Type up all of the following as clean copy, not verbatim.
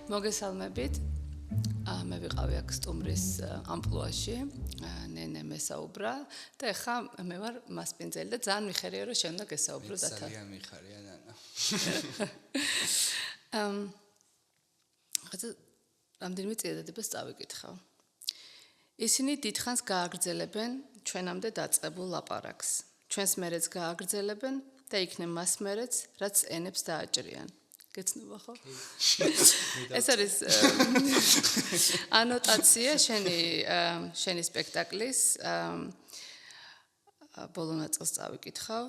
მოგესალმებით. მე ვიყავი აქ სტუმრის ამპლუაში, ნენე მესაუბრა და ეხლა მე ვარ მასპინძელი და ძალიან მიხარია რომ შენ უნდა გესაუბრო დათა. ძალიან მიხარია ნანა. ხაცა რამდენიმე წიადადებას წავიკითხავ. ისინი დიდხანს გააგრძელებენ ჩვენამდე დაწყებულ ლაპარაკს. ჩვენს მერეც გააგრძელებენ და იქნებ მას მერეც, რაც ენებს დააჭრიან. გეცნობა ხო? ეს არის ანოტაცია შენი სპექტაკლის ბოლო ნაწილს წავიკითხავ.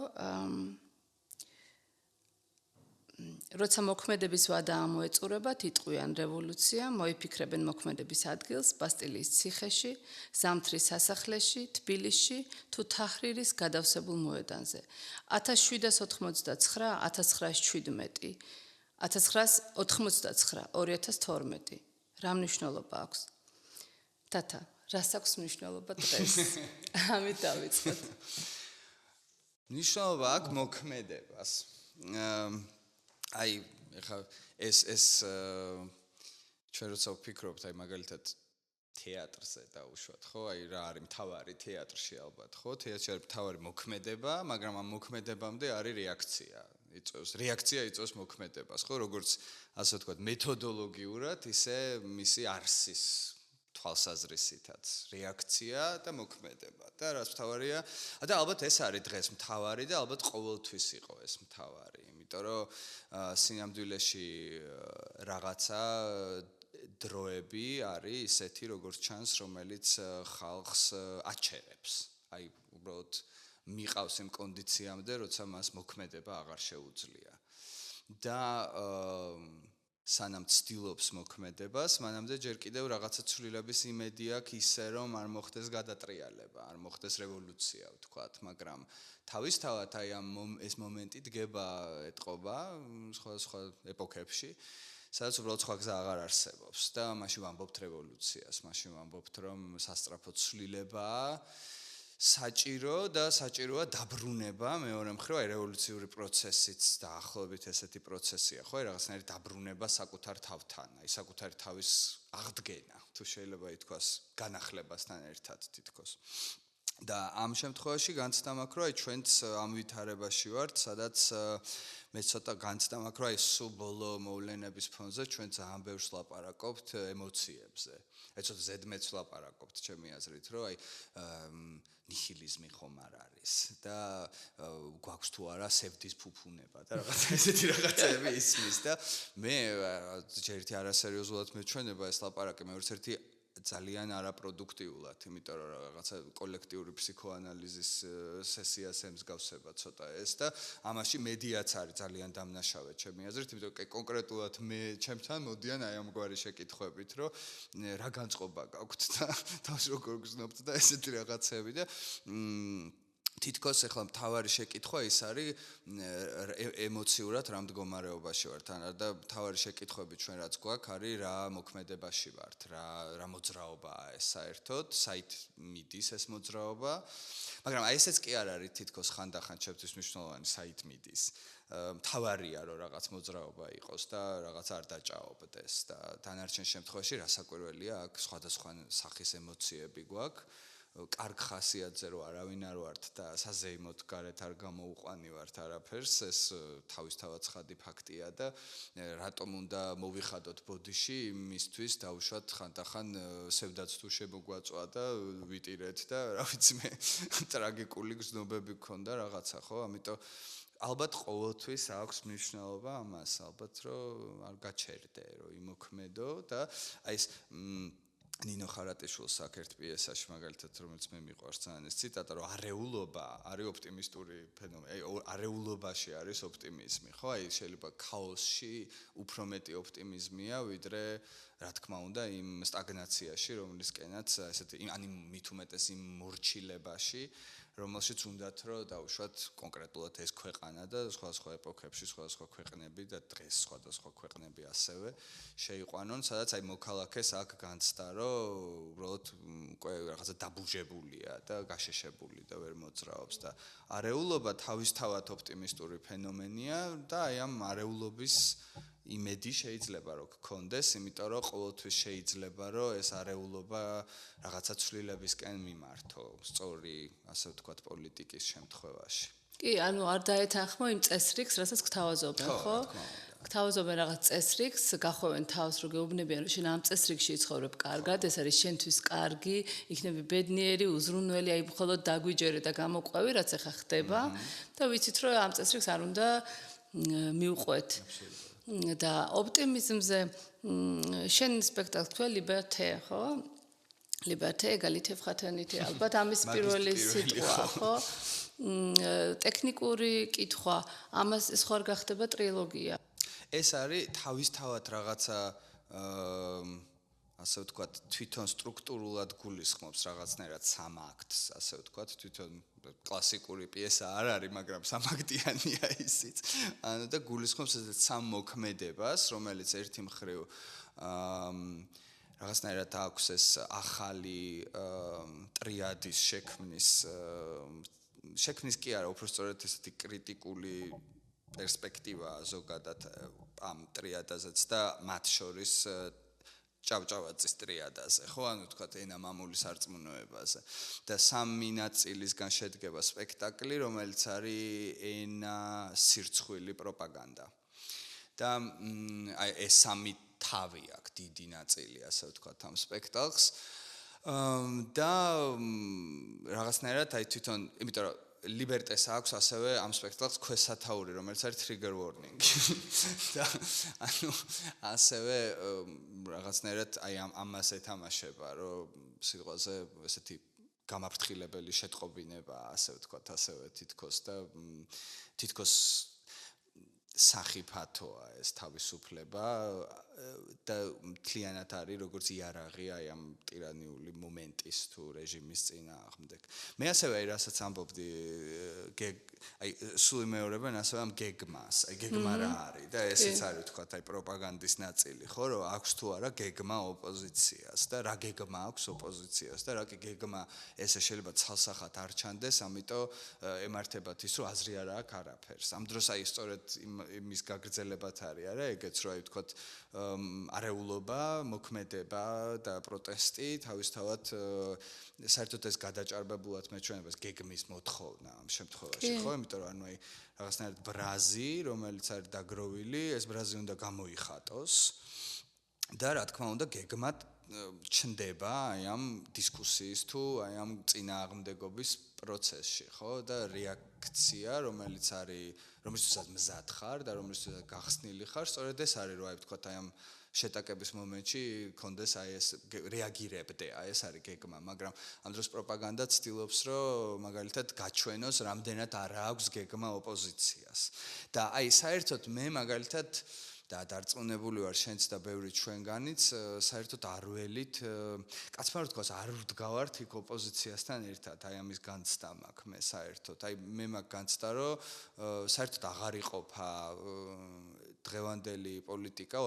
როცა მოქმედების ვადა ამოეწურებათ, იტყვიან რევოლუცია, მოიფიქრებენ მოქმედების ადგილს ბასტილიის ციხეში, ზამთრის სასახლეში, თბილისში თუ თაჰრირის გადავსებულ მოედანზე. 1789, 1917 1989, 2012. რა მნიშვნელობა აქვს? თათა, რას აქვს მნიშვნელობა დღეს? ამით დავიწყოთ. მნიშვნელობა აქვს მოქმედებას. აი, ეხლა ეს ჩვენ როცა ვფიქრობთ, აი მაგალითად თეატრზე დაუშვათ, ხო? აი რა არის მთავარი თეატრში ალბათ, ხო? თეატრში არის მთავარი მოქმედება, მაგრამ ამ მოქმედებამდე არის რეაქცია. რეაქცია იწვევს მოქმედებას, ხო? როგორც ასე ვთქვათ, მეთოდოლოგიურად, ისე მისი არსის თვალსაზრისითაც რეაქცია და მოქმედება. და რაც მთავარია, და ალბათ ეს არის დღეს მთავარი და ალბათ ყოველთვის იყო ეს მთავარი, იმიტომ რომ სინამდვილეში რაღაცა დროები არის ისეთი, როგორც ჩანს, რომელიც ხალხს აჩერებს. აი, უბრალოდ მიყავს იმ კონდიციამდე, როცა მას მოქმედება აღარ შეუძლია. და სანამ ცდილობს მოქმედებას, მანამდე ჯერ კიდევ რაღაცა ცვლილების იმედი აქვს ისე, რომ არ მოხდეს გადატრიალება, არ მოხდეს რევოლუცია, ვთქვათ, მაგრამ თავისთავად აი ეს მომენტი დგება ეტყობა სხვა ეპოქებში, სადაც უბრალოდ სხვა გზა აღარ არსებობს და მაშინ ვამბობთ რევოლუციას, მაშინ ვამბობთ, რომ სასწრაფო ცვლილებაა საჭირო და საჭიროა დაბრუნება მეორე მხრივ აი რევოლუციური პროცესიც დაახლოებით ესეთი პროცესია ხო აი რაღაცნაირი დაბრუნება საკუთარ თავთან აი საკუთარი თავის აღდგენა თუ შეიძლება ითქვას განახლებასთან ერთად თითქოს და ამ შემთხვევაში განცდა მაქვს რომ აი ჩვენც ამ ვითარებაში ვართ სადაც მე ცოტა განცდა მაქვს რომ აი სულ ბოლო მოვლენების ფონზე ჩვენ ძალიან ბევრს ლაპარაკობთ ემოციებზე აი ცოტა ზედმეტ ლაპარაკობთ ჩემი აზრით რომ აი ნიჰილიზმი ხომ არ არის და გვაქვს თუ არა სევდის ფუფუნება და რაღაც ესეთი რაღაცები ისმის და მე ჯერ ერთი არასერიოზულად მეჩვენება ეს ლაპარაკი მეორე ერთი ძალიან არაპროდუქტიულად, იმიტომ რომ რაღაცა კოლექტიური ფსიქოანალიზის სესიას ემსგავსება ცოტა ეს და ამაში მედიაც არის ძალიან დამნაშავე ჩემი აზრით, იმიტომ რომ კონკრეტულად მე ჩემთან მოდიან აი ამგვარი შეკითხვებით, რომ რა განწყობა გაქვთ და თავს როგორ გზნობთ და ესეთი რაღაცები და თითქოს ახლა მთავარი შეკითხვა ის არის ემოციურად რა მდგომარეობაში ვართ და მთავარი შეკითხვები ჩვენ რაც გვაქვს არის რა მოქმედებაში ვართ რა მოძრაობაა ეს საერთოდ საით მიდის ეს მოძრაობა მაგრამ აი ესეც კი არ არის თითქოს ხანდახან ჩემთვის მნიშვნელოვანი საით მიდის მთავარია რომ რაღაც მოძრაობა იყოს და რაღაც არ დაჭაობდეს და დანარჩენ შემთხვევაში რასაკვირველია აქ სხვადასხვა სახის ემოციები გვაქვს კარგ ხასიათზე რომ არავინ არ ვართ და საზეიმოდ გარეთ არ გამოუყვანივართ არაფერს ეს თავისთავად ცხადი ფაქტია და რატომ უნდა მოვიხადოთ ბოდიში იმისთვის დავუშვათ ხანდახან სევდაც თუ შემოგვაწვა და ვიტირეთ და რა ვიცი მე ტრაგიკული გზნობები გქონდა რაღაცა ხო ამიტომ ალბათ ყოველთვის აქვს მნიშვნელობა ამას ალბათ რომ არ გაჩერდე რომ იმოქმედო და აი ეს ნინო ხარატიშვილს აქ ერთ პიესაში მაგალითად რომელიც მე მიყვარს ძალიან ეს ციტატა რომ არეულობა არის ოპტიმისტური ფენომენი აი არეულობაში არის ოპტიმიზმი ხო აი შეიძლება ქაოსში უფრო მეტი ოპტიმიზმია ვიდრე რა თქმა უნდა იმ სტაგნაციაში რომლისკენაც ესეთი ანუ მით უმეტეს იმ მორჩილებაში რომელშიც უნდათ რომ დაუშვათ კონკრეტულად ეს ქვეყანა და სხვა ეპოქებში სხვა ქვეყნები და დღეს სხვა ქვეყნები ასევე შეიყვანონ სადაც აი მოქალაქეს აქ განცდა რომ უბრალოდ უკვე რაღაცა დაბუჟებულია და გაშეშებული და ვერ მოძრაობს და არეულობა თავისთავად ოპტიმისტური ფენომენია და აი ამ არეულობის იმედი შეიძლება რომ გქონდეს, იმიტომ რომ ყოველთვის შეიძლება რომ ეს არეულობა რაღაცა ცვლილებისკენ მიმართო, სწორი, ასე ვთქვათ, პოლიტიკის შემთხვევაში. კი, ანუ არ დაეთანხმო იმ წესრიგს, რასაც გთავაზობენ, ხო? გთავაზობენ რაღაც წესრიგს, გახვევენ თავს, რომ გეუბნებიან, რომ შენ ამ წესრიგში იცხოვრებ კარგად, ეს არის შენთვის კარგი, იქნები ბედნიერი, უზრუნველი, აი მხოლოდ დაგვიჯერე და გამოყვევი, რაც ახლა ხდება და ვიცით, რომ ამ წესრიგს არ უნდა მიუყვეთ. და ოპტიმიზმზე შენ სპექტაკლს თქვა Liberté, ხო? Liberté, égalité, fraternité, ალბათ ამის პირველი სიტყვა, ხო? ტექნიკური კითხვა, ამას ეს ხარ გახდება ტრილოგია. ეს არის თავისთავად რაღაცა ასე ვთქვათ, თვითონ სტრუქტურულად გულისხმობს რაღაცნაირად სამ აქტს, ასე ვთქვათ, თვითონ კლასიკური პიესა არ არის, მაგრამ სამაქტიანია ისიც. ანუ და გულისხმობს ესეთ სამ მოქმედებას, რომელიც ერთი მხრივ რაღაცნაირად აქვს ეს ახალი ტრიადის შექმნის კი არა, უფრო სწორედ ესეთი კრიტიკული პერსპექტივა ზოგადად ამ ტრიადაზეც და მათ შორის ჭავჭავაძის ტრიადაზე, ხო, ანუ თქვათ ენა მამულის არწმუნოებაზე. და სამი ნაწილისგან შედგება სპექტაკლი, რომელიც არის ენა, სირცხვილი, პროპაგანდა. და აი ეს სამი თავი აქვს, დიდი ნაწილი, ასე ვთქვათ, ამ სპექტაკლს. და რაღაცნაირად აი თვითონ, იმიტომ რომ Liberté-ს აქვს ასევე ამ სპექტაკლს ქვესათაური, რომელიც არის trigger warning. და ანუ ასევე რაღაცნაირად აი ამას ეთამაშება, რომ სიტყვაზე ესეთი გამაფრთხილებელი შეტყობინება, ასე ვთქვათ, ასევე თითქოს და თითქოს სახიფათოა ეს თავისუფლება და მთლიანად არის როგორც იარაღი აი ამ ტირანიული მომენტის თუ რეჟიმის წინააღმდეგ. მე ასევე აი რასაც ამბობდი აი სულ იმეორებენ ასევე ამ გეგმას, აი გეგმა რა არის და ესეც არის ვთქვათ აი პროპაგანდის ნაწილი, ხო, რომ აქვს თუ არა გეგმა ოპოზიციას და რა გეგმა აქვს ოპოზიციას და რა გეგმა ესე შეიძლება ცალსახად არ ჩანდეს, ამიტომ ემართებათ ის, რომ აზრი არ აქვს არაფერს. ამ დროს აი სწორედ იმის გაგრძელებათ არის არა ეგეც რომ აი ვთქვათ არეულობა, მოქმედება და პროტესტი თავისთავად საერთოდ ეს გადაჭარბებულად მეჩვენებას გეგმის მოთხოვნა ამ შემთხვევაში, ხო? იმიტომ რომ ანუ აი რაღაცნაირად ბრაზი, რომელიც არის დაგროვილი, ეს ბრაზი უნდა გამოიხატოს და რა თქმა უნდა გეგმა ჩნდება აი ამ დისკუსიის თუ აი ამ წინააღმდეგობის პროცესში, ხო? და რეაქცია, რომელიც არის რომელიცაც მზად ხარ და რომელიცაც გახსნილი ხარ, სწორედ ეს არის რომ აი ვთქვათ აი ამ შეტაკების მომენტში კონდეს აი ეს რეაგირებდე, აი ეს არის გეგმა, მაგრამ ამ დროს პროპაგანდა ცდილობს რომ მაგალითად გაჩვენოს რამდენად არ აქვს გეგმა ოპოზიციას. და აი საერთოდ მე მაგალითად და დარწმუნებული ვარ შენც და ბევრი ჩვენგანიც საერთოდ არ ველით კაცმა რო თქვას არ ვდგავართ იქ ოპოზიციასთან ერთად აი ამის განცდა მაქვს მე საერთოდ აი მე მაქვს განცდა რომ საერთოდ აღარ იყოფა დღევანდელი პოლიტიკა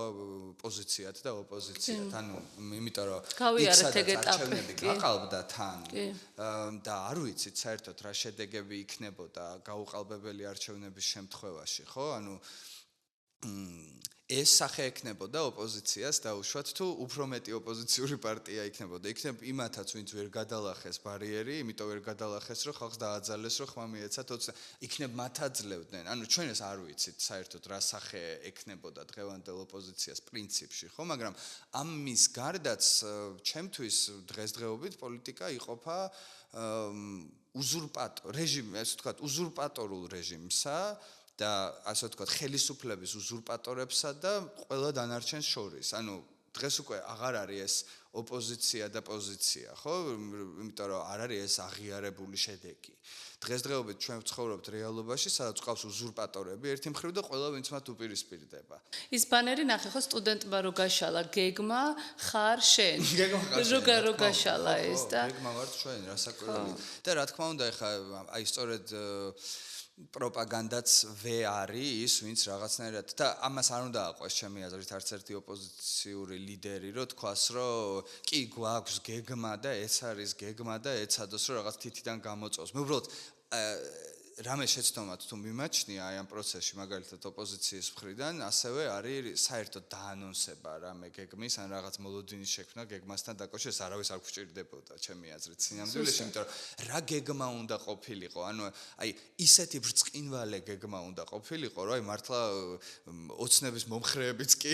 პოზიციად და ოპოზიციად ანუ იმიტომ რომ გავიარეთ ეგ ეტაპი გაყალბდა თან და არ ვიცით საერთოდ რა შედეგები იქნებოდა გაუყალბებელი არჩევნების შემთხვევაში ხო ანუ ეს სახე ექნებოდა ოპოზიციას დაუშვათ თუ უფრო მეტი ოპოზიციური პარტია იქნებოდა. იქნებ იმათაც ვინც ვერ გადალახეს ბარიერი, იმიტომ ვერ გადალახეს რომ ხალხს დააძალეს რომ ხმა მიეცათ 20 იქნებ მათ აძლევდნენ. ანუ ჩვენ ეს არ ვიცით საერთოდ რა სახე ექნებოდა დღევანდელ ოპოზიციას პრინციპში, ხო, მაგრამ ამის გარდაც ჩემთვის დღესდღეობით პოლიტიკა იყოფა რეჟიმი, ასე ვთქვათ, უზურპატორულ რეჟიმსა და ასე ვთქვათ, ხელისუფლების უზურპატორებსა და ყველა დანარჩენს შორის. ანუ დღეს უკვე აღარ არის ეს ოპოზიცია და პოზიცია, ხო? იმიტომ რომ არ არის ეს აღიარებული შედეგი. დღესდღეობით ჩვენ ვცხოვრობთ რეალობაში, სადაც ყავს უზურპატორები ერთი მხრივ და ყველა ვინც მათ უპირისპირდება. ის ბანერი ნახე ხო სტუდენტმა რო გაშალა გეგმა ხარ შენ. რო გაშალა ეს და გეგმა ვართ ჩვენ, რასაკვირველია. და რა თქმა უნდა, ეხა აი სწორედ პროპაგანდაც არის ის, ვინც რაღაცნაირად და ამას არ უნდა აყვეს ჩემი აზრით არც ერთი ოპოზიციური ლიდერი, რომ თქვას, რომ კი გვაქვს გეგმა და ეს არის გეგმა და ეცადოს რომ რაღაც თითიდან გამოწოს. მე უბრალოდ რამე შეცდომად თუ მიმაჩნია აი ამ პროცესში მაგალითად ოპოზიციის მხრიდან, ასევე არის საერთოდ დაანონსება რამე გეგმის ან რაღაც მოლოდინის შექმნა გეგმასთან დაკავშირებით, არავის არ გვჭირდებოდა ჩემი აზრით სინამდვილეში, იმიტომ რომ რა გეგმა უნდა ყოფილიყო, ანუ აი ისეთი ბრწყინვალე გეგმა უნდა ყოფილიყო, რომ აი მართლა ოცნების მომხრეებიც კი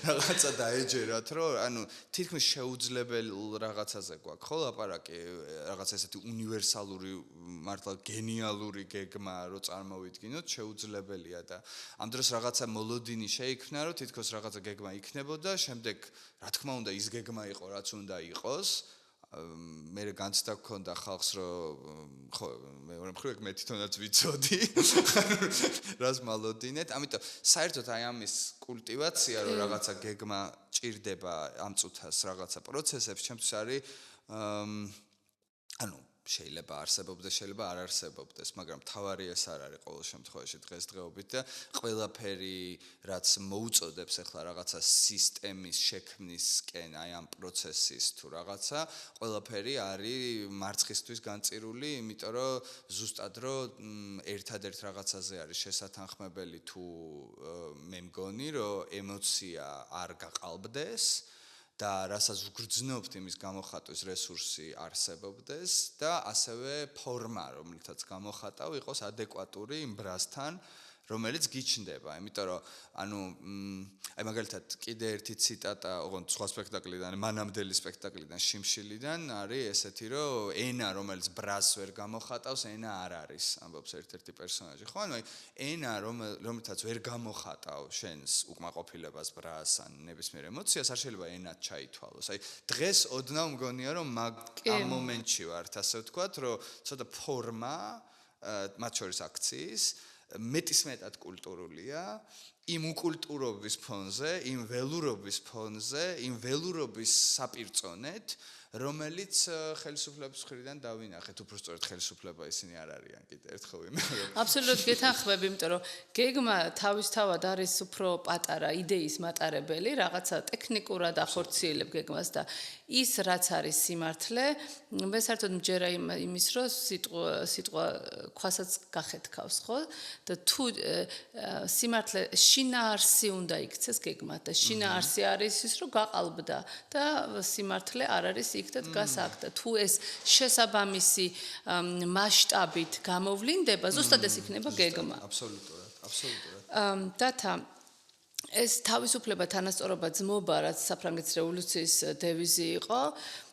რაღაცა დაეჯერათ, რომ ანუ თითქმის შეუძლებელ რაღაცაზე გვაქვს, ხო, ლაპარაკი, რაღაც ესეთი უნივერსალური მართლა გენიალური გეგმა რო წარმოვიდგინოთ, შეუძლებელია და ამ დროს რაღაცა მოლოდინი შეიქმნა, რომ თითქოს რაღაცა გეგმა იქნებოდა, შემდეგ რა თქმა უნდა ის გეგმა იყო, რაც უნდა იყოს. მე განცდა გქონდა ხალხს, რომ ხო, მეორე მხრივ მე თვითონაც ვიცოდი, რას მალოდინეთ. ამიტომ საერთოდ აი ამის კულტივაცია, რომ რაღაცა გეგმა ჭირდება ამ წუთას რაღაცა პროცესებს, ჩემთვის არის ანუ შეიძლება არსებობდეს, შეიძლება არ არსებობდეს, მაგრამ თავარი ეს არ არის ყოველ შემთხვევაში დღესდღეობით და ყველაფერი, რაც მოუწოდებს ახლა რაღაცა სისტემის შექმნისკენ, აი ამ პროცესის თუ რაღაცა, ყველაფერი არის მარცხისთვის განწირული, იმიტომ რომ ზუსტად რომ ერთადერთ რაღაცაზე არის შესათანხმებელი თუ მე მგონი, რომ ემოცია არ გაყალბდეს და რასაც ვგრძნობთ იმის გამოხატვის რესურსი არსებობდეს და ასევე ფორმა, რომლითაც გამოხატავ, იყოს ადეკვატური იმ ბრასთან, რომელიც გიჩნდება, იმიტომ რომ ანუ აი მაგალითად კიდე ერთი ციტატა, ოღონდ სხვა სპექტაკლიდან, მანამდელი სპექტაკლიდან, შიმშილიდან არის ესეთი, რომ ენა, რომელიც ბრასს ვერ გამოხატავს, ენა არ არის, ამბობს ერთ-ერთი პერსონაჟი. ხო, ანუ აი ენა, რომელთაც ვერ გამოხატავ შენს უკმაყოფილებას, ბრასს ან ნებისმიერ ემოციას, არ შეიძლება ენად ჩაითვალოს. აი დღეს ოდნავ მგონია, რომ ამ მომენტში ვართ, ასე ვთქვათ, რომ ცოტა ფორმა, მათ შორის აქციის მეტისმეტად კულტურულია, იმ უკულტურობის ფონზე, იმ ველურობის ფონზე, იმ ველურობის საპირწონეთ, რომელიც ხელისუფლების მხრიდან დავინახეთ, უბრალოდ ხელისუფლება ისინი არ არიან კიდე ერთხელ ვიმეორებ. აბსოლუტურად გეთანხმები, იმიტომ რომ გეგმა თავისთავად არის უფრო პატარა იდეის მატარებელი, რაღაცა ტექნიკურად ახორციელებ გეგმას და ის რაც არის სიმართლე, მე საერთოდ მჯერა იმის, რომ სიტყვა ქვასაც გახეთქავს, ხო? და თუ სიმართლე შინაარსი უნდა იქცეს გეგმად და შინაარსი არის ის, რომ გაყალბდა და სიმართლე არ არის იქ და დგას აქ და თუ ეს შესაბამისი მასშტაბით გამოვლინდება, ზუსტად ეს იქნება გეგმა. აბსოლუტურად. დათა ეს თავისუფლება, თანასწორობა, ძმობა, რაც საფრანგეთის რევოლუციის დევიზი იყო,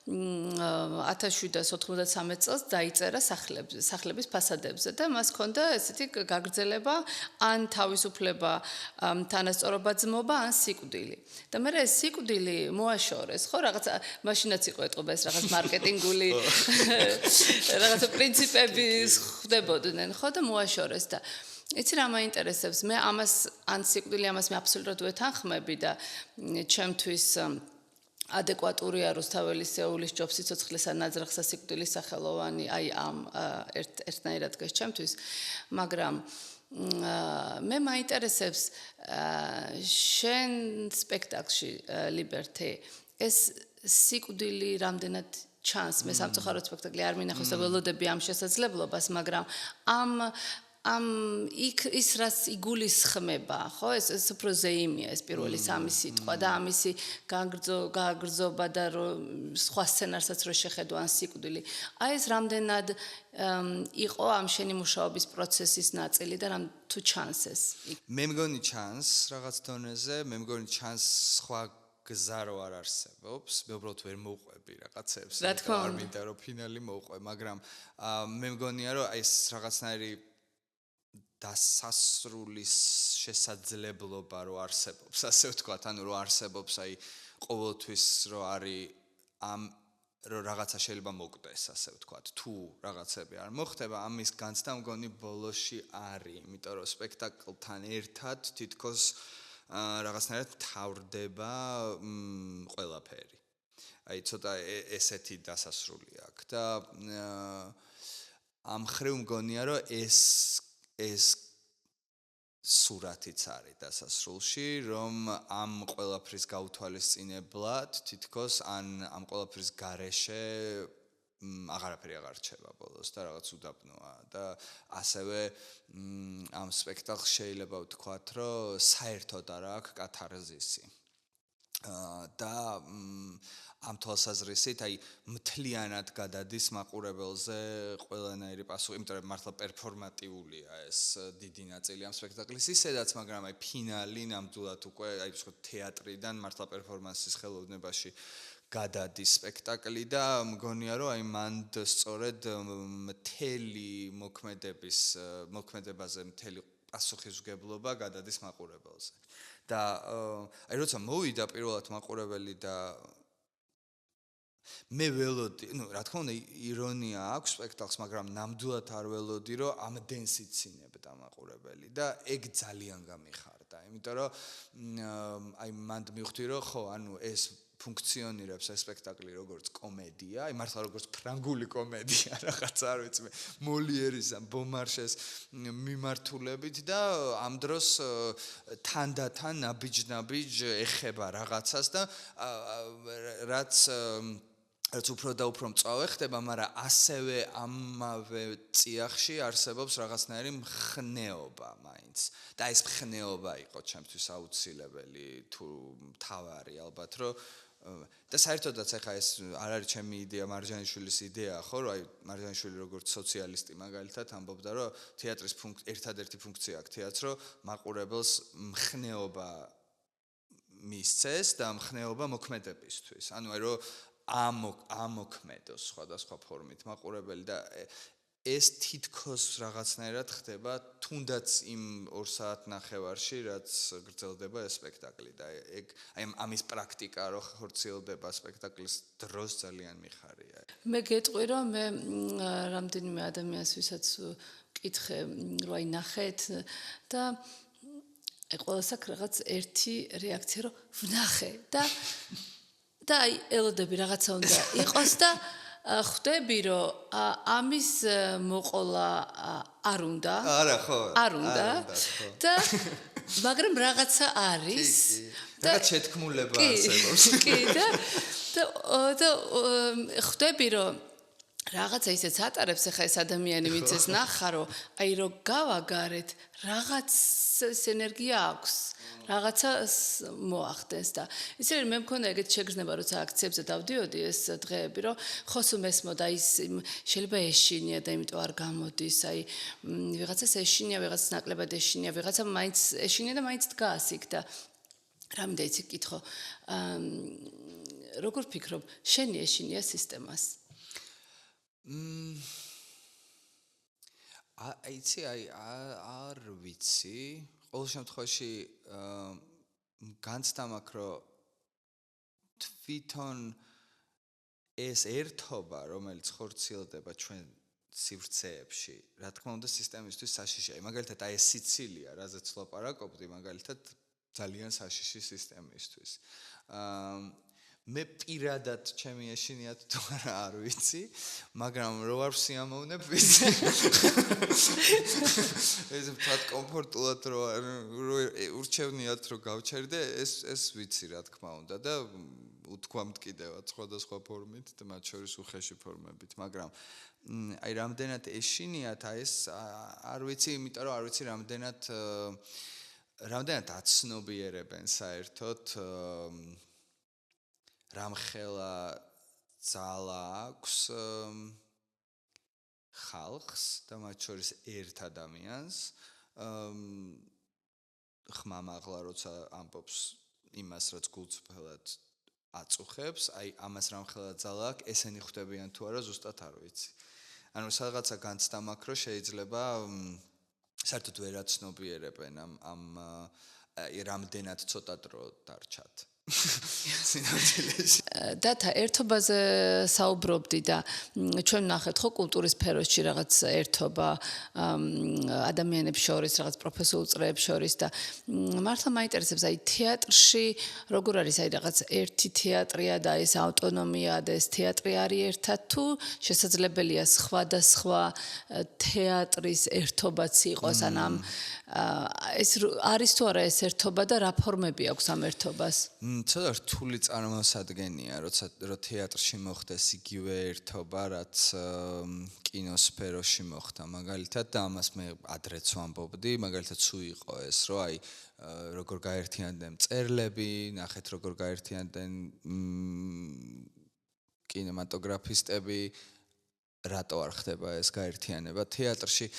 1793 წელს დაიწერა სახლების ფასადებზე და მას ჰქონდა ესეთი გაგრძელება ან თავისუფლება, თანასწორობა, ძმობა, ან სიკვდილი. და მე ეს სიკვდილი მოაშორეს, ხო, რაღაცა მაშინაც იყო ეტყობა ეს რაღაც მარკეტინგული რაღაცა პრინციპები ხდებოდნენ, ხო და მოაშორეს და იცი რა მაინტერესებს, მე ამას ან სიკვდილი ამას მე აბსოლუტურად ვეთანხმები და ჩემთვის ადეკვატურია რუსთაველის სეულის ჯობს სიცოცხლესა ნაძრახსა სიკვდილის სახელოვანი, აი ამ ერთნაირად დგას ჩემთვის, მაგრამ მე მაინტერესებს შენ სპექტაკლში ლიბერტი ეს სიკვდილი რამდენად ჩანს, მე სამწუხაროდ სპექტაკლი არ მინახავს და ველოდები ამ შესაძლებლობას, მაგრამ ის რაც იგულისხმება, ხო, ეს უფრო ზეიმია ეს პირველი სამი სიტყვა და ამისი გაგრძობა და სხვა სცენარსაც რო შეხედო ან სიკვდილი. აი ეს რამდენად იყო ამ შენი მუშაობის პროცესის ნაწილი და რამ თუ ჩანს ეს? მე მგონი ჩანს რაღაც დონეზე, მე მგონი ჩანს სხვა გზა რო არ არსებობს, მე უბრალოდ ვერ მოვყვები რაღაცებს, არ მინდა რომ ფინალი მოვყვე, მაგრამ მე მგონია რომ აი ეს რაღაცნაირი დასასრულის შესაძლებლობა რო არსებობს, ასე ვთქვათ, ანუ რო არსებობს აი ყოველთვის რო არის რო რაღაცა შეიძლება მოკვდეს, ასე ვთქვათ, თუ რაღაცები არ მოხდება, ამის განცდა მგონი ბოლოში არის, იმიტომ რომ სპექტაკლთან ერთად თითქოს რაღაცნაირად თავრდება ყველაფერი. აი ცოტა ესეთი დასასრული აქვს და ამ ხრივ მგონია რომ ეს სურათიც არის დასასრულში, რომ ამ ყველაფრის გაუთვალისწინებლად თითქოს ან ამ ყველაფრის გარეშე აღარაფერი აღარ რჩება ბოლოს და რაღაც უდაბნოა და ასევე ამ სპექტაკლს შეიძლება ვთქვათ, რომ საერთოდ არ აქვს კათარზისი. და ამ თვალსაზრისით, აი მთლიანად გადადის მაყურებელზე ყველანაირი პასუხი, იმიტომ რომ მართლა პერფორმატიულია ეს დიდი ნაწილი ამ სპექტაკლის ისედაც, მაგრამ აი ფინალი ნამდვილად უკვე აი ვთქვი თეატრიდან მართლა პერფორმანსის ხელოვნებაში გადადის სპექტაკლი და მგონია რომ აი მან სწორედ მთელი მოქმედებაზე მთელი პასუხისმგებლობა გადადის მაყურებელზე. და აი როცა მოვიდა პირველად მაყურებელი და მე ველოდი, რა თქმა უნდა ირონია აქვს სპექტაკლს, მაგრამ ნამდვილად არ ველოდი, რომ ამდენს იცინებდა მაყურებელი და ეგ ძალიან გამიხარდა, იმიტომ რომ აი მანდ მივხვდი, რომ ხო, ანუ ეს ფუნქციონირებს ეს სპექტაკლი როგორც კომედია, აი მართლა როგორც ფრანგული კომედია, რაღაც არ ვიცი მე, მოლიერის ან ბომარშეს მიმართულებით და ამ დროს თანდათან ნაბიჯ ეხება რაღაცას და რაც უფრო და უფრო მწვავე ხდება, მაგრამ ასევე ამავე წიაღში არსებობს რაღაცნაირი მხნეობა მაინც. და ეს მხნეობა იყო ჩემთვის აუცილებელი თუ მთავარი ალბათ, რომ და საერთოდაც ახლა ეს არ არის ჩემი იდეა, მარჯანიშვილის იდეა, ხო, რომ აი მარჯანიშვილი როგორც სოციალისტი მაგალითად ამბობდა, რომ თეატრის ერთადერთი ფუნქცია აქვს თეატრს, რომ მაყურებელს მხნეობა მისცეს და მხნეობა მოქმედებისთვის. ანუ აი რომ ამოქმედოს სხვადასხვა ფორმით მაყურებელი და ეს თითქოს რაღაცნაირად ხდება თუნდაც იმ 2 საათნახევარში, რაც გრძელდება ეს სპექტაკლი და ეგ აი ამის პრაქტიკა რო ხორციელდება სპექტაკლის დროს ძალიან მიხარია. მე გეტყვი რომ მე რამდენიმე ადამიანს ვისაც ვკითხე რომ აი ნახეთ და აი ყველას აქვს რაღაც ერთი რეაქცია რომ ვნახე და აი ელოდები რაღაცა უნდა იყოს და ხვდები რომ ამის მოყოლა არ უნდა. არა ხო. არ უნდა. და მაგრამ რაღაცა არის და რაღაც შეთქმულება არსებობს. კი და ხვდები რომ რაღაცა ისეც ატარებს ახლა ეს ადამიანი ვინც ეს ნახა რომ აი რომ გავაგარეთ რაღაც ენერგია აქვს. რაღაცა მოახდენს და ისე მე მქონდა ეგეთ შეგრძნება როცა აქციებზე დავდიოდი ეს დღეები რომ ხოსო მესმოდა ის შეიძლება ეშინია და იმიტომ არ გამოდის აი ვიღაცას ეშინია ვიღაცას ნაკლებად ეშინია ვიღაცა მაინც ეშინია და მაინც დგას იქ და რამდენი იცი კითხო როგორ ფიქრობ შენი ეშინია სისტემას აიცი აი არ ვიცი ყოველ შემთხვევაში განცდა მაქვს რომ თვითონ ეს ერთობა რომელიც ხორციელდება ჩვენ სივრცეებში რა თქმა უნდა სისტემისთვის საშიშია მაგალითად აი ეს სიცილია რაზეც ლაპარაკობდი მაგალითად ძალიან საშიში სისტემისთვის მე პირადად ჩემი ეშინიათ თუ არა არ ვიცი, მაგრამ რო არ ვსიამოვნებ ვიცი. ეს თქვა კომფორტულად რო ურჩევნიათ რო გავჩერდე, ეს ვიცი რა თქმა უნდა და უთქვამთ კიდევაც სხვადასხვა ფორმით და მათ შორის უხეში ფორმებით, მაგრამ აი რამდენად ეშინიათ აი ეს არ ვიცი, იმიტომ რომ არ ვიცი რამდენად აცნობიერებენ საერთოდ რამხელა ძალა აქვს ხალხს და მათ შორის ერთ ადამიანს ხმამაღლა როცა ამბობს იმას რაც გულწრფელად აწუხებს აი ამას რამხელა ძალა აქვს ესენი ხვდებიან თუ არა ზუსტად არ ვიცი ანუ სადღაცა განცდა მაქვს რომ შეიძლება საერთოდ ვერ აცნობიერებენ ამ რამდენად ცოტა დრო დარჩათ დათა ერთობაზე საუბრობდი და ჩვენ ნახეთ ხო კულტურის სფეროში რაღაც ერთობა ადამიანებს შორის რაღაც პროფესიულ წრეებს შორის და მართლა მაინტერესებს აი თეატრში როგორ არის აი რაღაც ერთი თეატრია და ეს ავტონომია და ეს თეატრი არის ერთად თუ შესაძლებელია სხვადასხვა თეატრის ერთობაც იყოს ან ამ ეს არის თუ არა ეს ერთობა და რა ფორმები აქვს ამ ერთობას ცოტა რთული წარმოსადგენია, როცა თეატრში მოხდეს იგივე ერთობა, რაც კინოსფეროში მოხდა, მაგალითად, და ამას მე ადრეც ვამბობდი, მაგალითად, სულ იყო ეს, რომ აი როგორ გაერთიანდნენ მწერლები, ნახეთ როგორ გაერთიანდნენ კინემატოგრაფისტები, რატო არ ხდება ეს გაერთიანება თეატრში?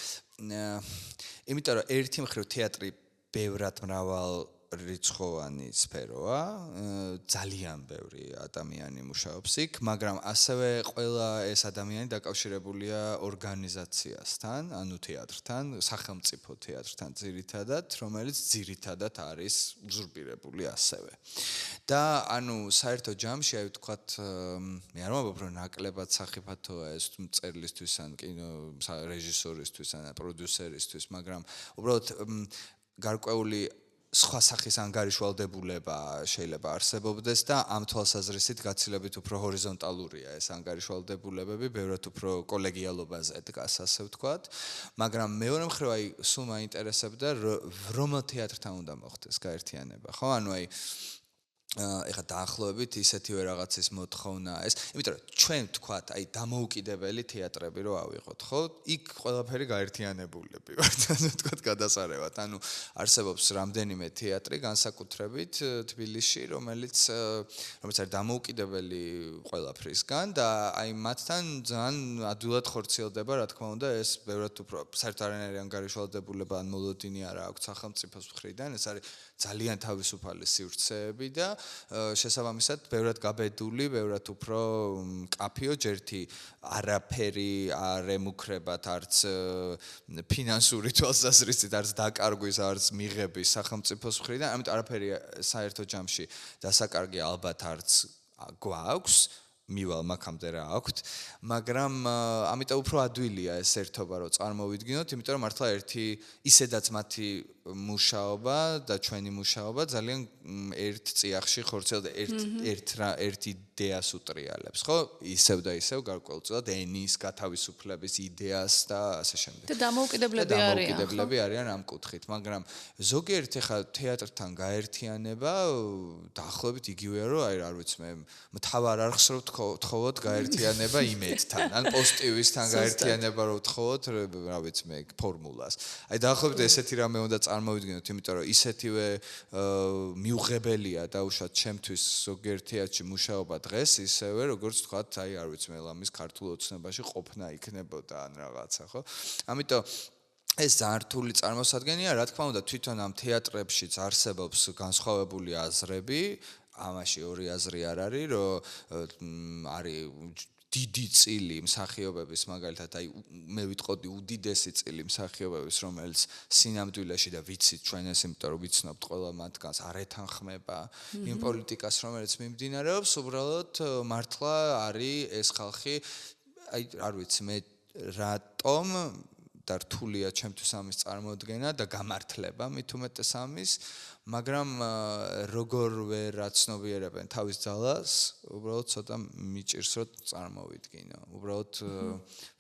იმიტომ რომ ერთი მხრივ თეატრი ბევრად მრავალრიცხოვანი სფეროა, ძალიან ბევრი ადამიანი მუშაობს იქ, მაგრამ ასევე ყველა ეს ადამიანი დაკავშირებულია ორგანიზაციასთან, ანუ თეატრთან, სახელმწიფო თეატრთან ძირითადად, რომელიც ძირითადად არის უზრუნველებული ასევე. და ანუ საერთო ჯამში აი ვთქვათ, მე არ ვამბობ რომ ნაკლებად სახიფათოა ეს მწერლისთვის ან კინო რეჟისორისთვის ან პროდიუსერისთვის, მაგრამ უბრალოდ გარკვეული სხვა სახის ანგარიშვალდებულება შეიძლება არსებობდეს და ამ თვალსაზრისით გაცილებით უფრო ჰორიზონტალურია ეს ანგარიშვალდებულებები, ბევრად უფრო კოლეგიალობაზე დგას, ასე ვთქვათ, მაგრამ მეორე მხრივ აი სულ მაინტერესებდა რომელ თეატრთან უნდა მოხდეს გაერთიანება, ხო? ანუ აი ეხლა დაახლოებით ისეთივე რაღაცის მოთხოვნა ეს, იმიტომ რომ ჩვენ ვთქვათ, აი დამოუკიდებელი თეატრები რო ავიღოთ, ხო? იქ ყველაფერი გაერთიანებულები ვართ, ასე ვთქვათ, გადასარევად. ანუ არსებობს რამდენიმე თეატრი განსაკუთრებით თბილისში, რომელიც არის დამოუკიდებელი ყველაფრისგან და აი მათთან ძალიან ადვილად ხორციელდება, რა თქმა უნდა, ეს ბევრად უფრო საერთოდ არანაირი ანგარიშვალდებულება ან მოლოდინი არა აქვს სახელმწიფოს მხრიდან, ეს არის ძალიან თავისუფალი სივრცეები და შესაბამისად ბევრად გაბედული, ბევრად უფრო კაფეო ჯერთი არაფერი არ ემუქრებათ არც ფინანსური თვალსაზრისით, არც დაკარგვის, არც მიღების სახელმწიფოს მხრიდან, ამიტომ არაფერი საერთო ჯამში დასაკარგი ალბათ არც გვაქვს. მივალ მაგამდე რა აქვთ, მაგრამ ამიტომ უფრო ადვილია ეს ერთობა რომ წარმოვიდგინოთ, იმიტომ რომ მართლა ერთი ისედაც მათი მუშაობა და ჩვენი მუშაობა ძალიან ერთ წიაღში ხორციელდება, ერთ იდეას უტრიალებს, ხო? ისევ და ისევ გარკვეულწილად ენის გათავისუფლების იდეას და ასე შემდეგ. და დამოუკიდებლები არიან ამ კუთხით, მაგრამ ზოგიერთ ეხა თეატრთან გაერთიანება დაახლოებით იგივეა, რომ აი არ ვიცი მე მთავარ არხს რო ვთხოვოთ გაერთიანება იმედთან, ან პოზიტივისთან გაერთიანება რო ვთხოვოთ, რა ვიცი მე ფორმულას. აი დაახლოებით ესეთი რამე უნდა წარმოვიდგინოთ, იმიტომ რომ ისეთივე მიუღებელია დაუშვათ ჩემთვის ზოგიერთ თეატრში მუშაობა დღეს, ისევე როგორც თქვათ, აი არ ვიცი მე ლამის ქართულ ოცნებაში ყოფნა იქნებოდა ან რაღაცა, ხო? ამიტომ ეს ძალიან რთული წარმოსადგენია, რა თქმა უნდა, თვითონ ამ თეატრებშიც არსებობს განსხვავებული აზრები, ამაში ორი აზრი არ არის, რომ არის დიდი წილი მსახიობების, მაგალითად, აი მე ვიტყოდი უდიდესი წილი მსახიობების, რომელიც სინამდვილეში და ვიცით ჩვენ ეს, იმიტომ რომ ვიცნობთ ყველა მათგანს, არ ეთანხმება იმ პოლიტიკას, რომელიც მიმდინარეობს, უბრალოდ მართლა არის ეს ხალხი, აი არ ვიცი მე რატომ და რთულია ჩემთვის ამის წარმოდგენა და გამართლება მით უმეტეს ამის, მაგრამ როგორ ვერ აცნობიერებენ თავის ძალას, უბრალოდ ცოტა მიჭირს რომ წარმოვიდგინო. უბრალოდ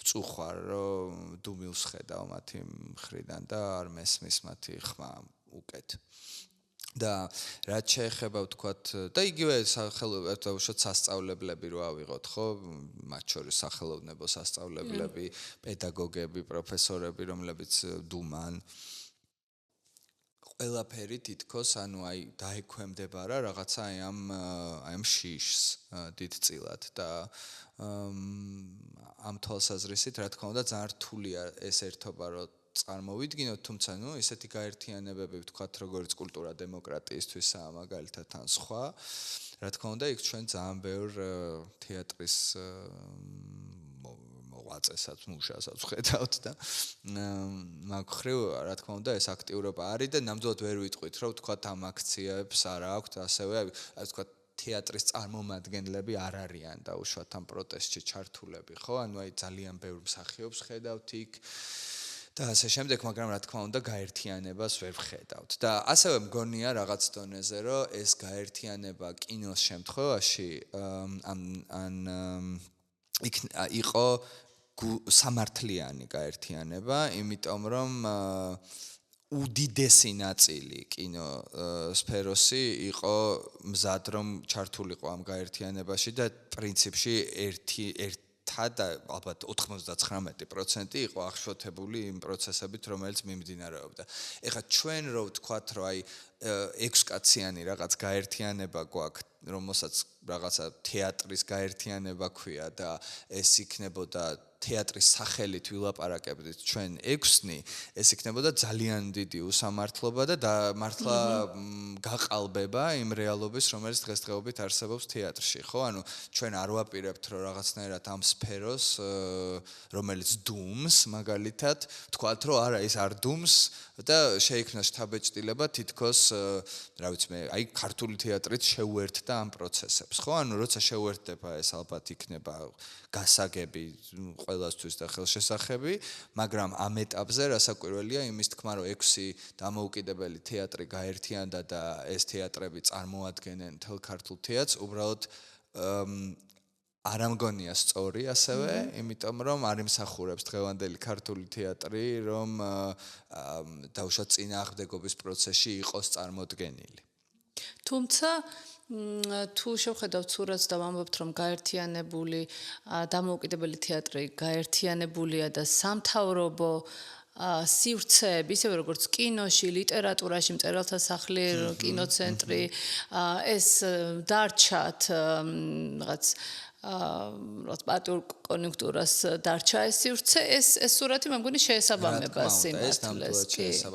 ვწუხვარ რომ დუმილს ხედავ მათი მხრიდან და არ მესმის მათი ხმა უკეთ. და რაც შეეხება ვთქვათ და იგივე სახელმწიფო სასწავლებლები რო ავიღოთ, ხო, მათ შორის სახელოვნებო სასწავლებლები, პედაგოგები, პროფესორები, რომლებიც დუმან ყველაფერი თითქოს, ანუ აი დაექვემდებარა რაღაცა აი ამ შიშს დიდწილად და ამ თვალსაზრისით, რა თქმა უნდა, ძალიან რთულია ეს ერთობა რო წარმოვიდგინოთ, თუმცა ნუ ესეთი გაერთიანებები ვთქვათ, როგორც კულტურა დემოკრატიისთვისაა მაგალითად ან სხვა, რა თქმა უნდა, იქ ჩვენ ძალიან ბევრ თეატრის მოღვაწესაც, მუშასაც ვხედავთ და მაგ ხრივ, რა თქმა უნდა, ეს აქტიურობა არის და ნამდვილად ვერ ვიტყვით, რომ ვთქვათ ამ აქციებს არ აქვთ, ასევე აი ვთქვათ თეატრის წარმომადგენლები არ არიან დაუშვათ ამ პროტესტში ჩართულები, ხო? ანუ აი ძალიან ბევრ მსახიობს ხედავთ იქ და ასე შემდეგ, მაგრამ რა თქმა უნდა გაერთიანებას ვერ ვხედავთ. და ასევე მგონია რაღაც დონეზე, რომ ეს გაერთიანება კინოს შემთხვევაში ან იყო სამართლიანი გაერთიანება, იმიტომ რომ უდიდესი ნაწილი კინო სფეროსი იყო მზად რომ ჩართულიყო ამ გაერთიანებაში და პრინციპში და ალბათ 99% იყო აღშფოთებული იმ პროცესებით, რომელიც მიმდინარეობდა. ეხლა ჩვენ რო ვთქვათ, რომ აი 6 კაციანი რაღაც გაერთიანება გვაქვს, რომელსაც რაღაცა თეატრის გაერთიანება ქვია და ეს იქნებოდა თეატრის სახელით ვილაპარაკებდით ჩვენ 6-ნი, ეს იქნებოდა ძალიან დიდი უსამართლობა და მართლა გაყალბება იმ რეალობის, რომელიც დღესდღეობით არსებობს თეატრში, ხო? ანუ ჩვენ არ ვაპირებთ, რომ რაღაცნაირად ამ სფეროს, რომელიც დუმს, მაგალითად, ვთქვათ, რომ არა, ის არ დუმს და შეიქმნა შთაბეჭდილება თითქოს, რა ვიცი მე, აი ქართული თეატრით შეუერთდა ამ პროცესებს, ხო? ანუ როცა შეუერთდება ეს ალბათ იქნება გასაგები ყველასთვის და ხელშესახები, მაგრამ ამ ეტაპზე რასაკვირველია იმის თქმა, რომ 6 დამოუკიდებელი თეატრი გაერთიანდა და ეს თეატრები წარმოადგენენ მთელ ქართულ თეატრს, უბრალოდ არ ამგონია სწორი ასევე, იმიტომ რომ არ იმსახურებს დღევანდელი ქართული თეატრი, რომ დაუშვათ წინააღმდეგობის პროცესში იყოს წარმოდგენილი. თუმცა თუ შევხედავთ სურათს და ვამბობთ, რომ გაერთიანებული დამოუკიდებელი თეატრი გაერთიანებულია და სამთავრობო სივრცეები, ისევე როგორც კინოში, ლიტერატურაში, მწერალთა სახლი, კინოცენტრი, ეს დარჩათ რაღაც პარტიულ კონიუნქტურას დარჩა ეს სივრცე, ეს სურათი მე მგონი შეესაბამებას იმართლეს.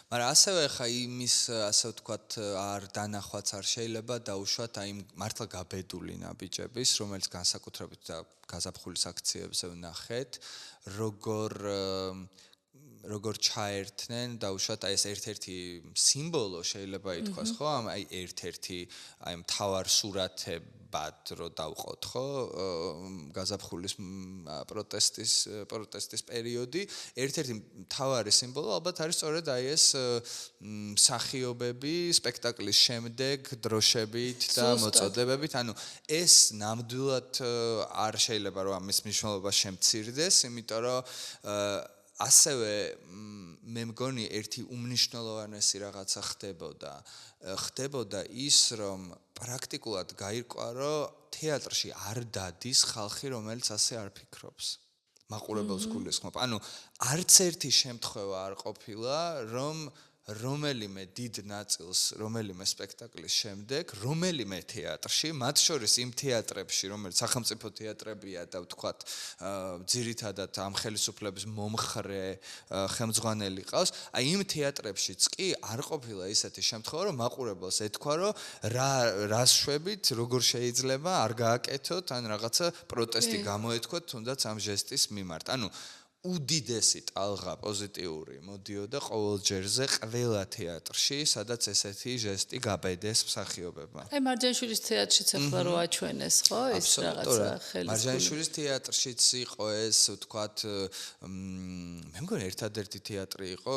მაგრამ ასევე ხა იმის ასე ვთქვათ არ დანახვაც არ შეიძლება დაუშვათ აი მართლა გაბედული ნაბიჯების, რომელიც განსაკუთრებით და გაზაფხულის აქციებზე ვნახეთ, როგორ ჩაერთნენ დაუშვათ აი ეს ერთ-ერთი სიმბოლო შეიძლება ითქვას, ხო? აი ერთ-ერთი აი მთავარ სურათებად რო დავყოთ, ხო? გაზაფხულის პროტესტის პერიოდი, ერთ-ერთი მთავარი სიმბოლო ალბათ არის სწორედ აი ეს მსახიობები სპექტაკლის შემდეგ დროშებით და მოწოდებებით, ანუ ეს ნამდვილად არ შეიძლება რომ ამის მნიშვნელობა შემცირდეს, იმიტომ რომ ასევე მე მგონი ერთი უმნიშვნელოვანესი რაღაცა ხდებოდა ის, რომ პრაქტიკულად გაირკვა, რომ თეატრში არ დადის ხალხი, რომელიც ასე არ ფიქრობს. მაყურებელს გულისხმობ. ანუ არც ერთი შემთხვევა არ ყოფილა, რომ რომელიმე დიდ ნაწილს, რომელიმე სპექტაკლის შემდეგ, რომელიმე თეატრში, მათ შორის იმ თეატრებში, რომელიც სახელმწიფო თეატრებია და ვთქვათ, ძირითადად ამ ხელისუფლების მომხრე ხელმძღვანელი ყავს, აი იმ თეატრებშიც კი არ ყოფილა ისეთი შემთხვევა, რომ მაყურებელს ეთქვა, რომ რას შვებით, როგორ შეიძლება არ გააკეთოთ, ან რაღაცა პროტესტი გამოეთქვათ, თუნდაც ამ ჟესტის მიმართ. ანუ უდიდესი ტალღა პოზიტიური მოდიოდა ყოველ ჯერზე ყველა თეატრში, სადაც ესეთი ჟესტი გაბედეს მსახიობებმა. აი მარჯანიშვილის თეატრშიც ახლა რო აჩვენეს, ხო, ეს რაღაცა ხელისუფლება. მარჯანიშვილის თეატრშიც იყო ეს, ვთქვათ, მე მგონი ერთადერთი თეატრი იყო,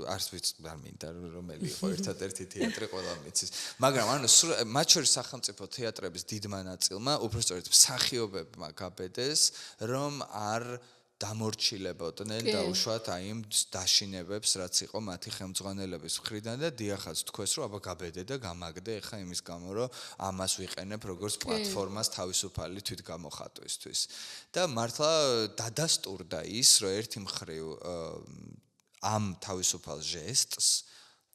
არც ვიცი, არ მინდა რომელი იყო ერთადერთი თეატრი ყველა მიცის. მაგრამ ანუ მათ შორის სახელმწიფო თეატრების დიდმა ნაწილმა, უბრალოდ მსახიობებმა გაბედეს, რომ არ დამორჩილებოდნენ და უშუალოდ აი იმ დაშინებებს, რაც იყო მათი ხელმძღვანელების მხრიდან და დიახაც თქვეს, რომ აბა გაბედე და გამაგდე ახლა იმის გამო, რომ ამას ვიყენებ როგორც პლატფორმას თავისუფალი თვითგამოხატვისთვის. და მართლა დადასტურდა ის, რომ ერთი მხრივ ამ თავისუფალ ჟესტს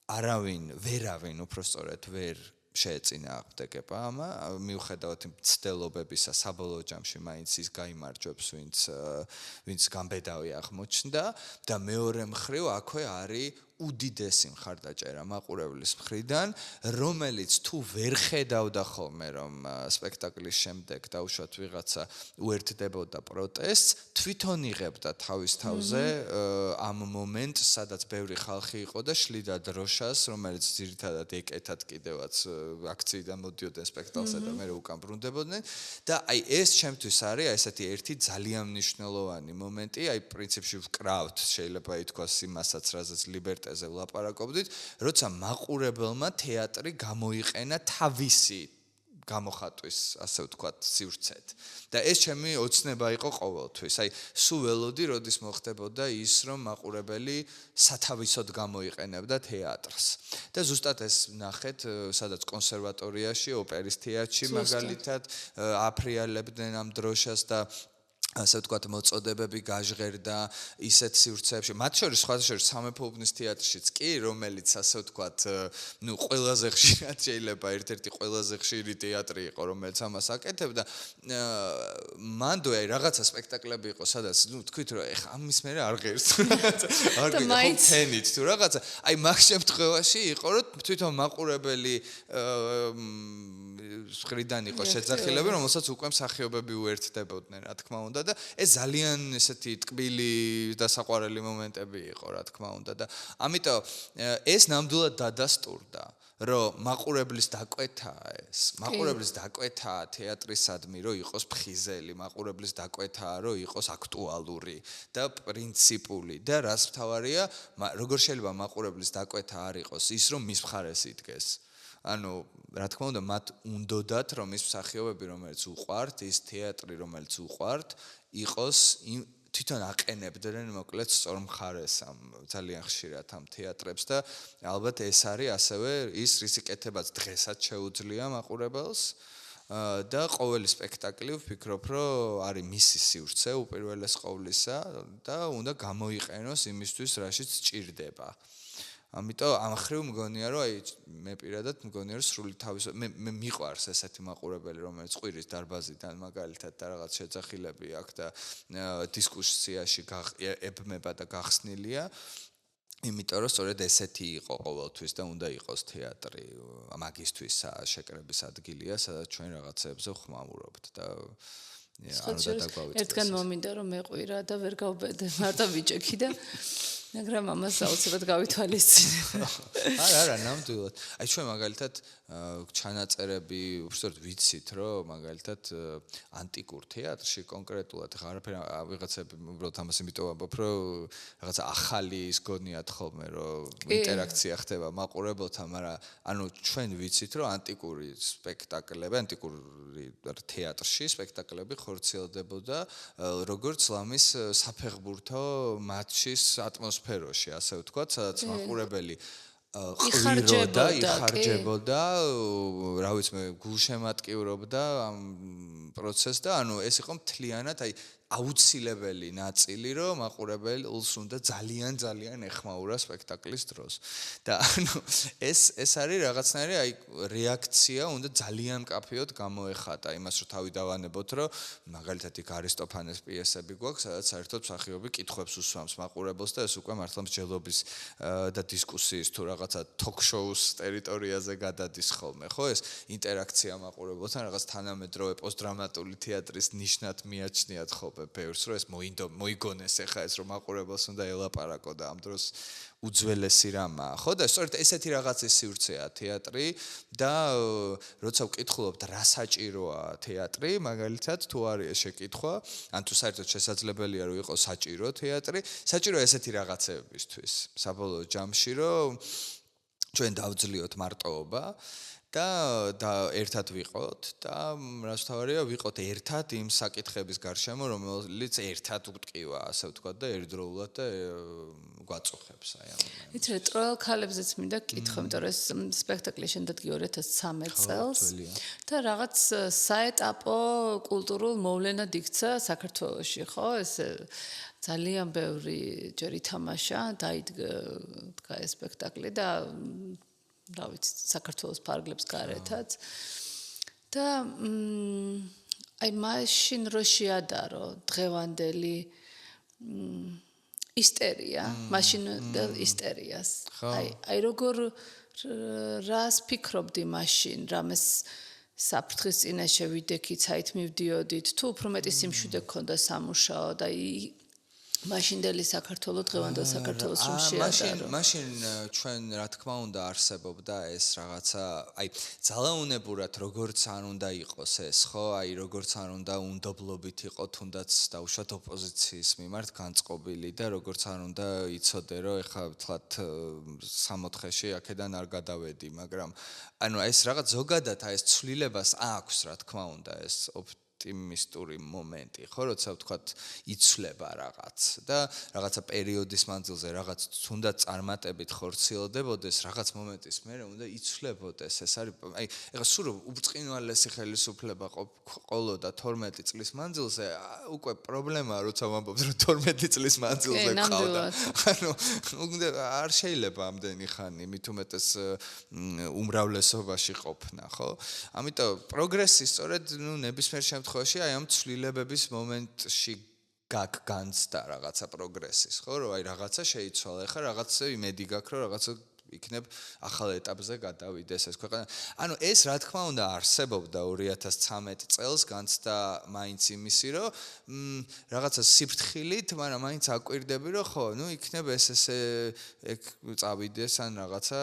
ვერავინ უпростоრად ვერ შეეწინააღმდეგება, მიუხედავად იმ ცდელობებისა საბოლოო ჯამში მაინც ის გაიმარჯვებს, ვინც გამბედავი აღმოჩნდა და მეორე მხრივ აქვე არის უდიდესი მხარდაჭერა მაყურებლის მხრიდან, რომელიც თუ ვერ ხედავდა ხოლმე, რომ სპექტაკლის შემდეგ დაუშვათ ვიღაცა უერთდებოდა პროტესტს, თვითონ იღებდა თავის თავზე ამ მომენტს, სადაც ბევრი ხალხი იყო და შლიდა დროშას, რომელიც ძირითადად ეკეთათ კიდევაც აქციიდან მოდიოდნენ სპექტაკლსა და მე უკან ბრუნდებოდნენ და აი ეს ჩემთვის არის ესეთი ერთი ძალიან მნიშვნელოვანი მომენტი, აი პრინციპში ვკრავთ, შეიძლება ითქვას იმასაც, რაზეც ლიბერტეზე ვლაპარაკობდით, როცა მაყურებელმა თეატრი გამოიყენა თავისი გამოხატვის, ასე ვთქვათ, სივრცეთ. და ეს ჩემი ოცნება იყო ყოველთვის. აი, სულ ველოდი, როდის მოხდებოდა ის, რომ მაყურებელი სათავისოდ გამოიყენებდა თეატრს. და ზუსტად ეს ნახეთ, სადაც კონსერვატორიაში, ოპერის თეატრში მაგალითად აფრიალებდნენ ამ დროშას და ასე ვთქვათ, მოწოდებები გაჟღერდა ისეთ სივრცეებში. მათ შორის სხვადასხვა სამეფო უბნის თეატრშიც კი, რომელიც ასე ვთქვათ, ყველაზე ხშირად შეიძლება ერთ-ერთი ყველაზე ხშირი თეატრი იყო, რომელიც ამას აკეთებდა. მანდ რაღაცა სპექტაკლები იყო, სადაც თქვით, რომ ეხა ამის მერე არ ღერს. არ გიგახსენით თუ რაღაცა. აი მაგ შემთხვევაში იყო, რომ თვითონ მაყურებელი ხრიდან იყო შეძახილები, რომელსაც უკვე მსახიობები უერთდებოდნენ, რა თქმა უნდა. და ეს ძალიან ესეთი ტკბილი და საყვარელი მომენტები იყო, რა თქმა უნდა და ამიტომ ეს ნამდვილად დადასტურდა, რომ მაყურებლის დაკვეთაა ეს. მაყურებლის დაკვეთაა თეატრისადმი, რომ იყოს ფხიზელი, მაყურებლის დაკვეთაა, რომ იყოს აქტუალური და პრინციპული და რაც მთავარია, როგორ შეიძლება მაყურებლის დაკვეთა არ იყოს ის, რომ მის მხარეს იდგეს. ანუ რა თქმა უნდა მათ უნდოდათ რომ ის მსახიობები რომელიც უყვართ ის თეატრი რომელიც უყვართ იყოს თვითონ აყენებდნენ მოკლედ სწორ მხარეს ამ ძალიან ხშირად ამ თეატრებს და ალბათ ეს არის ასევე ის რის იკეთებაც დღესაც შეუძლია მაყურებელს და ყოველი სპექტაკლი ვფიქრობ რომ არის მისი სივრცე უპირველეს ყოვლისა და უნდა გამოიყენოს იმისთვის რაშიც სჭირდება ამიტომ ამ ხრივ მგონია რომ აი მე პირადად მგონია რომ სრული თავის მე მიყვარს ესეთი მაყურებელი რომელიც ყვირის დარბაზიდან მაგალითად და რაღაც შეძახილები აქვს და დისკუსიაში ებმება და გახსნილია იმიტომ რომ სწორედ ესეთი იყო ყოველთვის და უნდა იყოს თეატრი მაგისთვის შეკრების ადგილია სადაც ჩვენ რაღაცებზე ხმამურობთ და ერთგან მომინდა რომ მეყვირა და ვერ გავბედე მარტო ბიჭექი და მაგრამ ამას აუცილებლად გავითვალისწინებ. არა, ნამდვილად. აი ჩვენ მაგალითად ჩანაწერები უბრალოდ ვიცით, რომ მაგალითად ანტიკურ თეატრში კონკრეტულად ხა არაფერი ვიღაცები უბრალოდ ამას იმიტომ ვამბობ, რომ რაღაცა ახალი ის გონიათ ხოლმე, რომ ინტერაქცია ხდება მაყურებელთან, მაგრამ ანუ ჩვენ ვიცით, რომ ანტიკური სპექტაკლები, ანტიკური თეატრში სპექტაკლები ხორციელდებოდა როგორც ლამის საფეხბურთო მატჩის ატმოსფეროში, ასე ვთქვათ, სადაც მაყურებელი იხარჯებოდა, რა ვიცი მე, გულშემატკივრობდა ამ პროცესს და ანუ ეს იყო მთლიანად აი აუცილებელი ნაწილი, რომ მაყურებელს უნდა ძალიან ეხმაურა სპექტაკლის დროს. და ანუ ეს არის რაღაცნაირი აი რეაქცია უნდა ძალიან მკაფიოდ გამოეხატა იმას, რომ თავი დავანებოთ, რომ მაგალითად იქ არისტოფანეს პიესები გვაქვს, სადაც საერთოდ მსახიობი კითხვებს უსვამს მაყურებელს და ეს უკვე მართლა მსჯელობის და დისკუსიის თუ რაღაცა ток-შოუს ტერიტორიაზე გადადის ხოლმე, ხო? ეს ინტერაქცია მაყურებელთან რაღაც თანამედროვე პოსტდრამატული თეატრის ნიშნად მიაჩნიათ ხოლმე ბევრს რომ ეს მოიგონეს ახლა ეს რომ მაყურებელს უნდა ელაპარაკო და ამ დროს უძველესი რამაა ხო და სწორედ ესეთი რაღაცის სივრცეა თეატრი და როცა ვკითხულობთ რა საჭიროა თეატრი მაგალითად თუ არის ეს შეკითხვა ან თუ საერთოდ შესაძლებელია რომ იყოს საჭირო თეატრი საჭიროა ესეთი რაღაცებისთვის საბოლოო ჯამში რომ ჩვენ დავძლიოთ მარტოობა და ერთად ვიყოთ და რაც თავარია ვიყოთ ერთად იმ საკითხების გარშემო რომელიც ერთად უტკივა ასე ვთქვათ და ერთდროულად და გვაწუხებს აი ამ იცი ტროელ ქალებზეც მინდა კითხო იმიტომ რომ ეს სპექტაკლი შენდადგი 2013 წელს და რაღაც საეტაპო კულტურულ მოვლენად იქცა საქართველოში ხო ეს ძალიან ბევრი ჯერ ითამაშა დაიდგა ეს სპექტაკლი და რა ვიცი საქართველოს ფარგლებს გარეთაც და აი მაშინ რო შეადარო დღევანდელი ისტერია მაშინ ისტერიას აი როგორ რას ფიქრობდი მაშინ რამეს საფრთხის წინაშე ვიდექით საით მივდიოდით თუ უფრო მეტი სიმშვიდე გქონდა სამუშაო და მაშინდელი საქართველოს დღევანდელ საქართველოს რომ შეადარო. მაშინ ჩვენ რა თქმა უნდა არსებობდა ეს რაღაცა, აი ძალაუნებურად როგორც არ უნდა იყოს ეს, ხო? აი როგორც არ უნდა უნდობლობით იყო თუნდაც დაუშვათ ოპოზიციის მიმართ განწყობილი და როგორც არ უნდა იცოდე რომ ეხლა ვთქვათ 60-ში აქედან არ გადავედი, მაგრამ ანუ ეს რაღაც ზოგადად აი ეს ცვლილებას აქვს რა თქმა უნდა ეს ოპტიმისტური მომენტი, ხო, როცა ვთქვათ იცვლება რაღაც და რაღაცა პერიოდის მანძილზე რაღაც თუნდაც წარმატებით ხორციელდებოდეს, რაღაც მომენტის მერე უნდა იცვლებოდეს. ეს არის აი ეხლა სულ უბრწყინვალესი ხელისუფლება ყოლოდა 12 წლის მანძილზე, უკვე პრობლემაა, როცა ვამბობთ, რომ 12 წლის მანძილზე ყავდა. ანუ უნდა არ შეიძლება ამდენი ხანი, მით უმეტეს უმრავლესობაში ყოფნა, ხო? ამიტომ პროგრესი სწორედ ნებისმიერ შემთხვევაში აი ამ ცვლილებების მომენტში განცდა რაღაცა პროგრესის, ხო, რომ აი რაღაცა შეიცვალა, ეხლა რაღაცა იმედი გაქვს, რომ რაღაცა იქნებ ახალ ეტაპზე გადავიდეს ეს ქვეყანა. ანუ ეს რა თქმა უნდა არსებობდა 2013 წელს განცდა მაინც იმისი, რომ რაღაცა სიფრთხილით, მაგრამ მაინც აკვირდები, რომ ხო, ნუ იქნებ ესე ეგ წავიდეს ან რაღაცა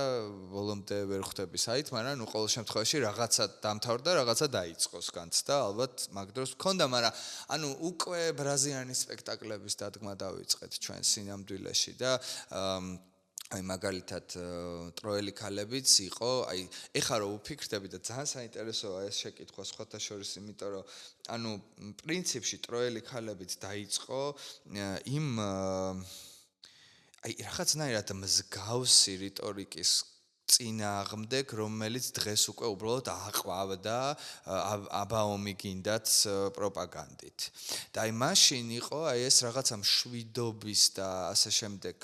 ბოლომდე ვერ ხვდები საით, მაგრამ ნუ ყოველ შემთხვევაში რაღაცა დამთავრდა, რაღაცა დაიწყოს განცდა, ალბათ მაგ დროს მქონდა, მაგრამ ანუ უკვე ბრაზილიანის სპექტაკლების დადგმა დავიწყეთ ჩვენ სინამდვილეში და აი მაგალითად ტროელი ქალებიც იყო, აი ეხლა რომ ვფიქრდები და ძალიან საინტერესოა ეს შეკითხვა სხვათა შორის, იმიტომ რომ ანუ პრინციპში ტროელი ქალებიც დაიწყო იმ აი რაღაცნაირად მსგავსი რიტორიკის წინააღმდეგ, რომელიც დღეს უკვე უბრალოდ აყვავდა აბაომი გინდათ პროპაგანდით. და აი მაშინ იყო აი ეს რაღაცა მშვიდობის და ასე შემდეგ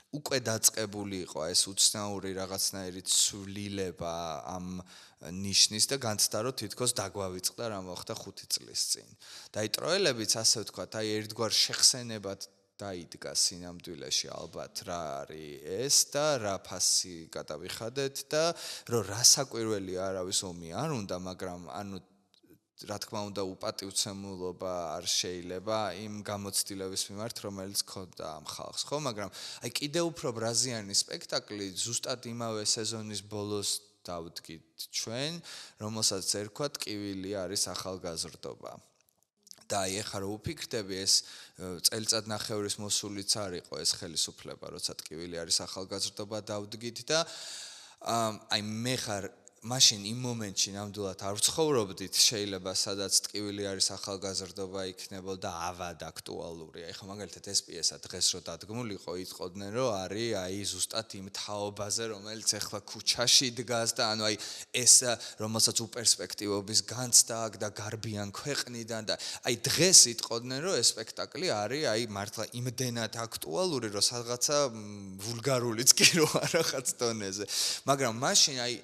უკვე დაწყებული იყო ეს უცნაური რაღაცნაირი ცვლილება ამ ნიშნის და განცდა რომ თითქოს დაგვავიწყდა რა მოხდა 5 წლის წინ. და აი ტროელებიც ასე ვთქვათ, აი ერთგვარ შეხსენებად დაიდგა სინამდვილეში ალბათ რა არის ეს და რა ფასი გადავიხადეთ და რომ რასაკვირველი არავის ომი არ უნდა, მაგრამ ანუ რა თქმა უნდა უპატივცემულობა არ შეიძლება იმ გამოცდილების მიმართ, რომელიც ქონდა ამ ხალხს, ხო, მაგრამ აი კიდევ უფრო ბრაზილიანი სპექტაკლი ზუსტად იმავე სეზონის ბოლოს დავდგით ჩვენ, რომელსაც ერქვა ტკივილი არის ახალგაზრდობა. და აი ეხლა რომ ვფიქრდები ეს წელიწადნახევრის მოსულიც არ იყო ეს ხელისუფლება, როცა ტკივილი არის ახალგაზრდობა დავდგით და აი მე ხარ მაშინ იმ მომენტში ნამდვილად არ ვცხოვრობდით, შეიძლება სადაც ტკივილი არის ახალგაზრდობა იქნებოდა ავად აქტუალური. ეხლა მაგალითად ეს პიესა დღეს რო დადგმულიყო, იტყოდნენ რომ არის აი ზუსტად იმ თაობაზე, რომელიც ეხლა ქუჩაში დგას და ანუ აი ეს რომელსაც უპერსპექტივობის განცდა აქვს და გარბიან ქვეყნიდან და აი დღეს იტყოდნენ რომ ეს სპექტაკლი არის აი მართლა იმდენად აქტუალური, რომ რაღაცა ვულგარულიც კი რო არ რაღაც დონეზე. მაგრამ მაშინ აი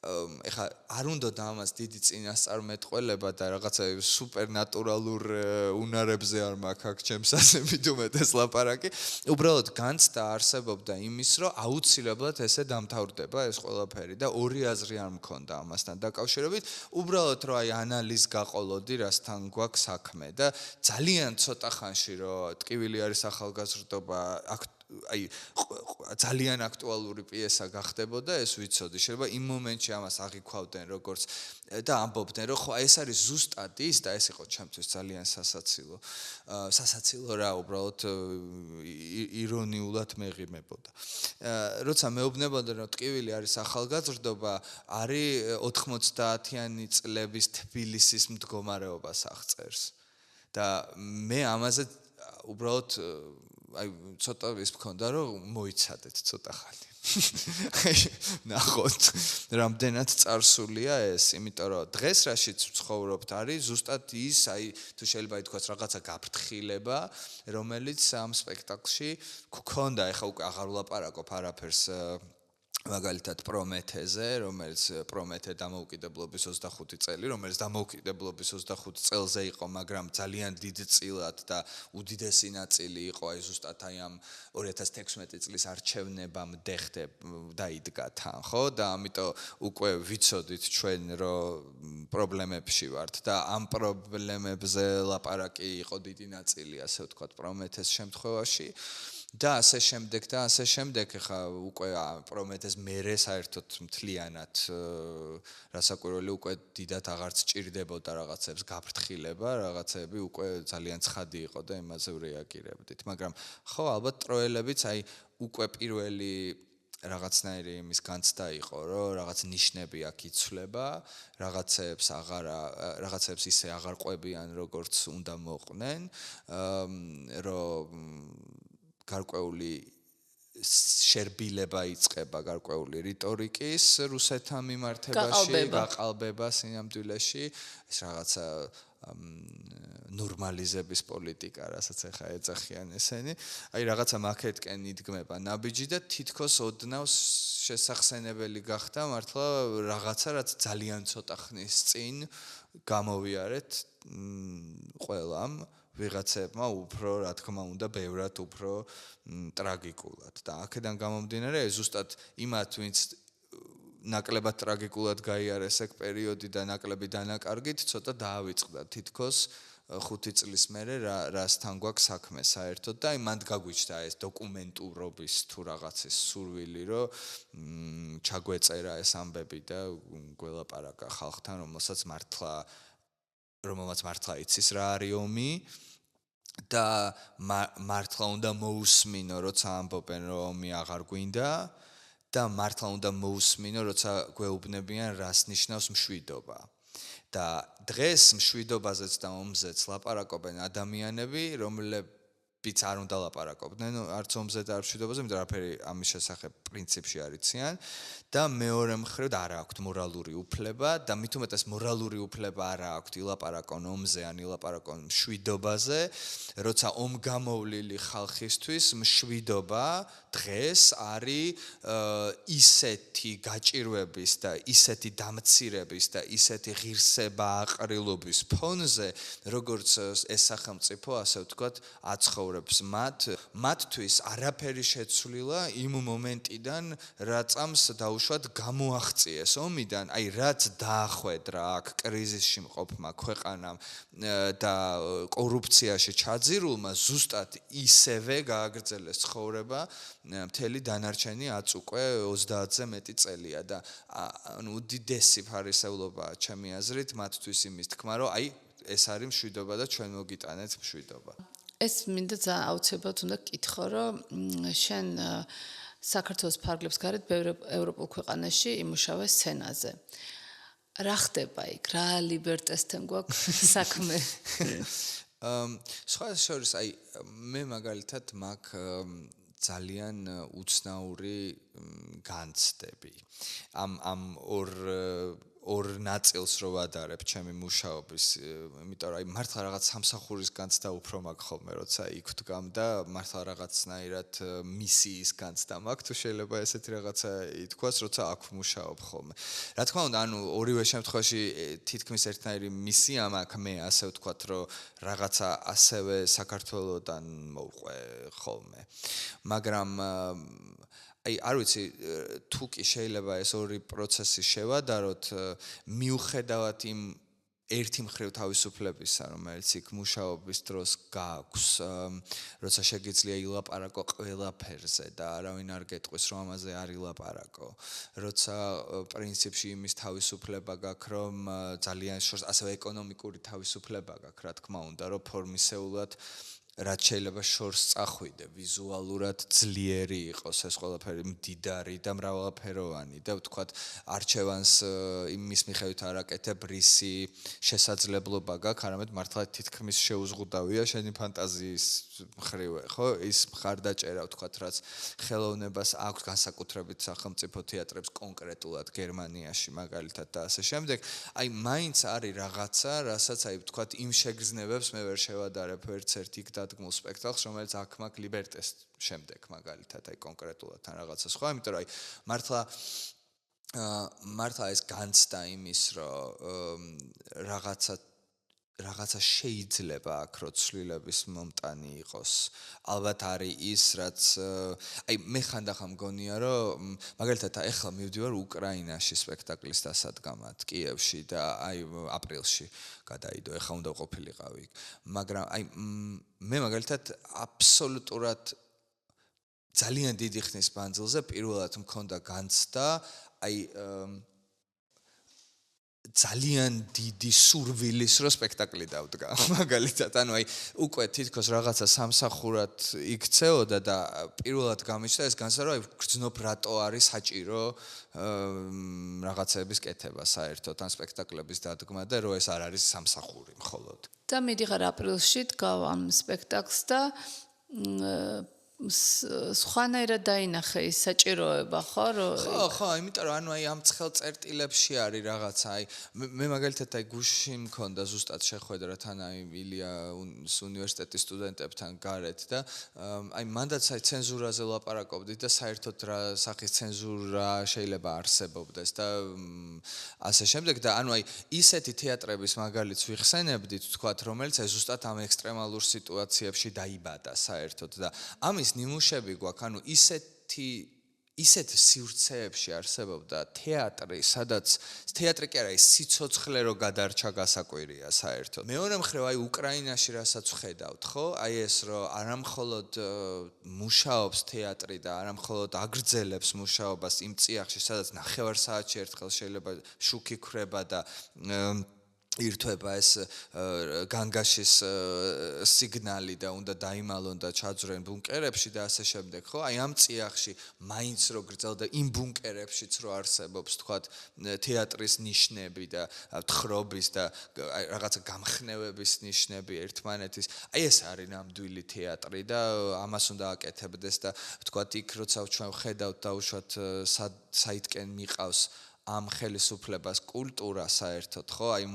ეხლა არ უნდა და ამას დიდი წინასწარმეტყველება და რაღაცა სუპერნატურალურ უნარებზე არ მაქვს აქ ჩემს ასე მithumetes ლაპარაკი. უბრალოდ განცდა არსებობდა იმის, რომ აუცილებლად ესე დამთავრდება ეს ყველაფერი და ორი აზრი არ მქონდა ამასთან დაკავშირებით. უბრალოდ რომ აი ანალიზ გაყოლოდი, რასთან გვაქვს საქმე და ძალიან ცოტა ხანში რომ ტკივილი არის ახალგაზრდობა აი ძალიან აქტუალური პიესა გახდებოდა, ეს ვიცოდი. შეიძლება იმ მომენტში ამას აღიქვავდნენ როგორც და ამბობდნენ, რომ ხო ეს არის ზუსტად ის და ეს იყო ჩემთვის ძალიან სასაცილო. სასაცილო რა, უბრალოდ ირონიულად მეღიმებოდა. როცა მეუბნებოდა, რომ ტკივილი არის ახალგაზრდობა, არის 90-იანი წლების თბილისის მდგომარეობას აღწერს. და მე ამაზე უბრალოდ აი ცოტა ის მქონდა რომ მოიცადეთ ცოტა ხანი. ნახოთ რამდენად წარსულია ეს, იმიტომ რომ დღეს რაშიც ვცხოვრობთ არის ზუსტად ის, აი თუ შეიძლება ითქვას რაღაცა გაფრთხილება, რომელიც ამ სპექტაკლში გქონდა, ეხლა უკვე აღარ ვლაპარაკობ არაფერს მაგალითად პრომეთეზე, რომელიც პრომეთე დამოუკიდებლობის 25 წელი, რომელიც დამოუკიდებლობის 25 წელზე იყო, მაგრამ ძალიან დიდწილად და უდიდესი ნაწილი იყო აი ზუსტად აი ამ 2016 წლის არჩევნებამდე დაიდგა თან, ხო? და ამიტომ უკვე ვიცოდით ჩვენ რომ პრობლემებში ვართ და ამ პრობლემებზე ლაპარაკი იყო დიდი ნაწილი, ასე ვთქვათ, პრომეთეს შემთხვევაში. და ასე შემდეგ, ხა უკვე პრომეთეს მერე საერთოდ მთლიანად რასაკვირველი უკვე დიდად აღარც ჭირდებოდა რაღაცებს გაფრთხილება, რაღაცები უკვე ძალიან ცხადი იყო და იმაზე ვრეაგირებდით, მაგრამ ხო ალბათ ტროელებიც აი უკვე პირველი რაღაცნაირი იმის განცდა იყო, რომ რაღაც ნიშნები აქ იცვლება, რაღაცებს ისე აღარ ყვებიან, როგორც უნდა მოყვნენ, რომ გარკვეული შერბილება იწყება გარკვეული რიტორიკის რუსეთთან მიმართებაში, გაყალბება სინამდვილეში, ეს რაღაცა ნორმალიზების პოლიტიკა, რასაც ახლა ეძახიან ესენი, აი რაღაცა მაქეთკენ იდგმება ნაბიჯი და თითქოს ოდნავ შესახსენებელი გახდა მართლა რაღაცა, რაც ძალიან ცოტა ხნის წინ გამოვიარეთ ყველამ ვიღაცებმა უფრო, რა თქმა უნდა, ბევრად უფრო ტრაგიკულად და აქედან გამომდინარე, ზუსტად იმათ, ვინც ნაკლებად ტრაგიკულად გაიარეს ეგ პერიოდი და ნაკლები დანაკარგით, ცოტა დაავიწყდა თითქოს 5 წლის მერე რასთან გვაქვს საქმე საერთოდ და აი მანდ გაგვიჩნდა ეს დოკუმენტურობის თუ რაღაცის სურვილი, რომ ჩაგვეწერა ეს ამბები და გველაპარაკა ხალხთან, რომელმაც მართლა იცის რა არის ომი და მართლა უნდა მოусმინო, როცა ამბობენ, რომ ომი აღარ გვინდა და მართლა უნდა მოусმინო, როცა გვეუბნებიან, რას ნიშნავს მშვიდობა. და დღეს მშვიდობაზეც და ომზეც ლაპარაკობენ ადამიანები, რომლებიც არ უნდა ლაპარაკობდნენ, არც ომზე და არც მშვიდობაზე, იმიტომ რომ არაფერი ამის შესახებ პრინციპში არ იციან და მეორე მხრივ არ აქვთ მორალური უფლება და მით უმეტეს მორალური უფლება არ აქვთ ილაპარაკონ ომზე ან ილაპარაკონ მშვიდობაზე, როცა ომგამოვლილი ხალხისთვის მშვიდობა დღეს არის ისეთი გაჭირვების და ისეთი დამცირების და ისეთი ღირსება აყრილობის ფონზე, როგორც ეს სახელმწიფო, ასე ვთქვათ, აცხოვრებს მათთვის არაფერი შეცვლილა იმ მომენტიდან, რაწამს დაუშვათ გამოაღწიეს ომიდან, აი რაც დაახვედრა აქ კრიზისში მყოფმა ქვეყანამ და კორუფციაში ჩაძირულმა, ზუსტად ისევე გააგრძელეს ცხოვრება მთელი დანარჩენი აწუყვე 30-ზე მეტი წელია და ანუ უდიდესი ფარისევლობაა ჩემი აზრით მათთვის იმის თქმა, რომ აი ეს არის მშვიდობა და ჩვენ მოგიტანეთ მშვიდობა. ეს მინდა აუცილებლად უნდა გკითხო, რომ შენ საქართველოს ფარგლებს გარეთ ბევრ ევროპულ ქვეყანაში იმუშავე სცენაზე. რა ხდება იქ? რა ლიბერტესთან გვაქვს საქმე? სხვა შორის აი მე მაგალითად მაგ ძალიან უცნაური განცდები. ამ ორ ნაწილს რო ვადარებ ჩემი მუშაობის, იმიტომ რომ აი მართლა რაღაც სამსახურის განცდა უფრო მაქვს ხოლმე, როცა იქ ვდგამ და მართლა რაღაცნაირად მისიის განცდა მაქვს, თუ შეიძლება ესეთი რაღაცა ითქვას, როცა აქ ვმუშაობ ხოლმე. რა თქმა უნდა, ანუ ორივე შემთხვევაში თითქმის ერთნაირი მისია მაქვს მე, ასე ვთქვათ, რომ რაღაცა ასევე საქართველოსთან მოვყვე ხოლმე. მაგრამ აი არ ვიცი თუ კი შეიძლება ეს ორი პროცესი შევადაროთ მიუხედავად იმ ერთი მხრივ თავისუფლებისა, რომელიც იქ მუშაობის დროს გააქვს, როცა შეგიძლია ილაპარაკო ყველაფერზე და არავინ არ გეტყვის, რომ ამაზე არ ილაპარაკო. როცა პრინციპში იმის თავისუფლება გაქვს, რომ ძალიან შორს ასევე ეკონომიკური თავისუფლება გაქვს, რა თქმა უნდა, რომ ფორმისეულად რაც შეიძლება შორს წახვიდე, ვიზუალურად ძლიერი იყოს ეს ყველაფერი მდიდარი და მრავალფეროვანი და ვთქვათ არჩევანს იმის მიხედვით არ აკეთებ რისი შესაძლებლობა გაქვს, არამედ მართლა თითქმის შეუზღუდავია შენი ფანტაზიის მხრივ ხო ის მხარდაჭერა ვთქვათ რაც ხელოვნებას აქვს განსაკუთრებით სახელმწიფო თეატრებს კონკრეტულად გერმანიაში მაგალითად და ასე შემდეგ აი მაინც არის რაღაცა რასაც აი ვთქვათ იმ შეგრძნებებს მე ვერ შევადარებ ერთ იქ დადგმულ სპექტაკლს რომელიც აქ მაქვს ლიბერტეს შემდეგ მაგალითად აი კონკრეტულად თან რაღაცა სხვა იმიტომ რომ აი მართლა ეს განცდა იმის რომ რაღაცა შეიძლება აქ რო ცვლილების მომტანი იყოს ალბათ არის ის რაც აი მე ხანდახან მგონია რომ მაგალითად ეხლა მივდივარ უკრაინაში სპექტაკლის დასადგამად კიევში და აი აპრილში გადაიდო ეხლა უნდა ყოფილიყავი იქ მაგრამ აი მე მაგალითად აბსოლუტურად ძალიან დიდი ხნის მანძილზე პირველად მქონდა განცდა აი ძალიან დიდი სურვილის რო სპექტაკლი დავდგა მაგალითად ანუ აი უკვე თითქოს რაღაცა სამსახურად იქცეოდა და პირველად გამიჩნდა ეს განცდა რომ აი გრძნობ რატო არის საჭირო რაღაცების კეთება საერთოდ ან სპექტაკლების დადგმა და რომ ეს არ არის სამსახური მხოლოდ და მიდიხარ აპრილში დგავ ამ სპექტაკლს და სხვანაირად დაინახე ის საჭიროება ხო რომ ხო იმიტომ რომ ანუ აი ამ ცხელ წერტილებში არის რაღაცა აი მე მაგალითად აი გუშინ მქონდა ზუსტად შეხვედრა თან აი ილიას უნივერსიტეტის სტუდენტებთან გარეთ და აი მანდაც აი ცენზურაზე ლაპარაკობდით და საერთოდ რა სახის ცენზურა შეიძლება არსებობდეს და ასე შემდეგ და ანუ აი ისეთი თეატრების მაგალითს ვიხსენებდით თქვათ რომელიც აი ზუსტად ამ ექსტრემალურ სიტუაციებში დაიბადა საერთოდ და ამის ნიმუშები გვაქვს, ანუ ისეთ სივრცეებში არსებობდა თეატრი, სადაც თეატრი კი არა, ის სიცოცხლე რო გადარჩა გასაკვირია საერთოდ. მეორე მხრივ აი უკრაინაში რასაც ვხედავთ, ხო? აი ეს რომ არამხოლოდ მუშაობს თეატრი და არამხოლოდ აგრძელებს მუშაობას იმ წიაღში, სადაც 9 საათში ერთხელ შეიძლება შუქი ქრება და ირთვება ეს განგაშის სიგნალი და უნდა დაიმალონ და ჩაძვრენ ბუნკერებში და ასე შემდეგ, ხო? აი ამ წიაღში მაინც რო გრძელდა იმ ბუნკერებშიც რო არსებობს, თქვათ, თეატრის ნიშნები და თხრობის და აი რაღაცა გამხნევების ნიშნები ერთმანეთის. აი ეს არის ნამდვილი თეატრი და ამას უნდა აკეთებდეს და თქვათ, იქ როცა ჩვენ ვხედავთ დაუშვათ საითკენ მიყავს ამ ხელისუფლებას კულტურა საერთოდ ხო აი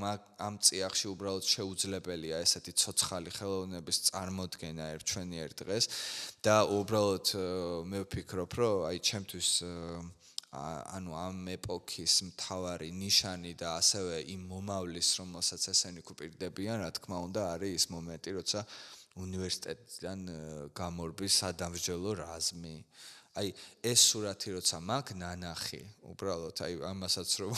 ამ წიაღში უბრალოდ შეუძლებელია ესეთი ცოცხალი ხელოვნების წარმოდგენა ჩვენიერ დღეს და უბრალოდ მე ვფიქრობ რომ აი ჩემთვის ანუ ამ ეპოქის მთავარი ნიშანი და ასევე იმ მომავლის რომელსაც ესენი კუპირდებიან რა თქმა უნდა არის ის მომენტი როცა უნივერსიტეტიდან გამორბის სადამსჯელო რაზმი აი ეს სურათი როცა მაქვს ნანახი უბრალოდ აი ამასაც რომ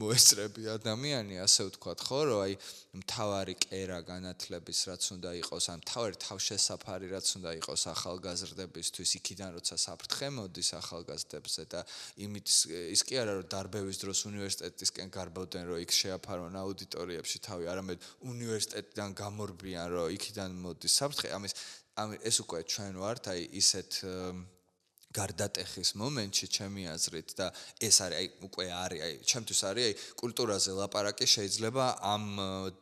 მოესწრები ადამიანი ასე ვთქვათ ხო რომ აი მთავარი კერა განათლების რაც უნდა იყოს ან მთავარი თავშესაფარი რაც უნდა იყოს ახალგაზრდებისთვის იქიდან როცა საფრთხე მოდის ახალგაზრდებზე და იმით ის კი არა რომ დარბევის დროს უნივერსიტეტისკენ გარბავდნენ რომ იქ შეაფარონ აუდიტორიებში თავი არამედ უნივერსიტეტიდან გამორბიან რომ იქიდან მოდის საფრთხე ამის ეს უკვე ჩვენ ვართ აი ისეთ გარდატეხის მომენტში ჩემი აზრით და ეს არის აი უკვე არის აი ჩემთვის არის აი კულტურაზე ლაპარაკი შეიძლება ამ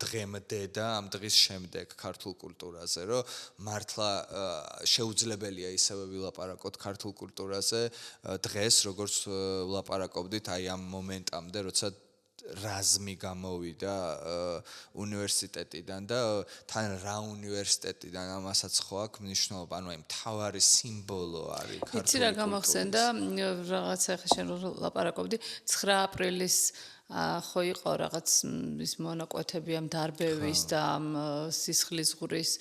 დღემდე და ამ დღის შემდეგ ქართულ კულტურაზე რომ მართლა შეუძლებელია ისევე ვილაპარაკოთ ქართულ კულტურაზე დღეს როგორც ვლაპარაკობდით აი ამ მომენტამდე როცა რაზმი გამოვიდა უნივერსიტეტიდან და თან რა უნივერსიტეტიდან ამასაც ხო აქვს მნიშვნელობა ანუ აი მთავარი სიმბოლო არის ქართული იცი რა გამახსენდა რაღაცა ხე შენ ლაპარაკობდი 9 აპრილის ხო იყო რაღაც ის მონაკვეთები ამ დარბევის და ამ სისხლისღურის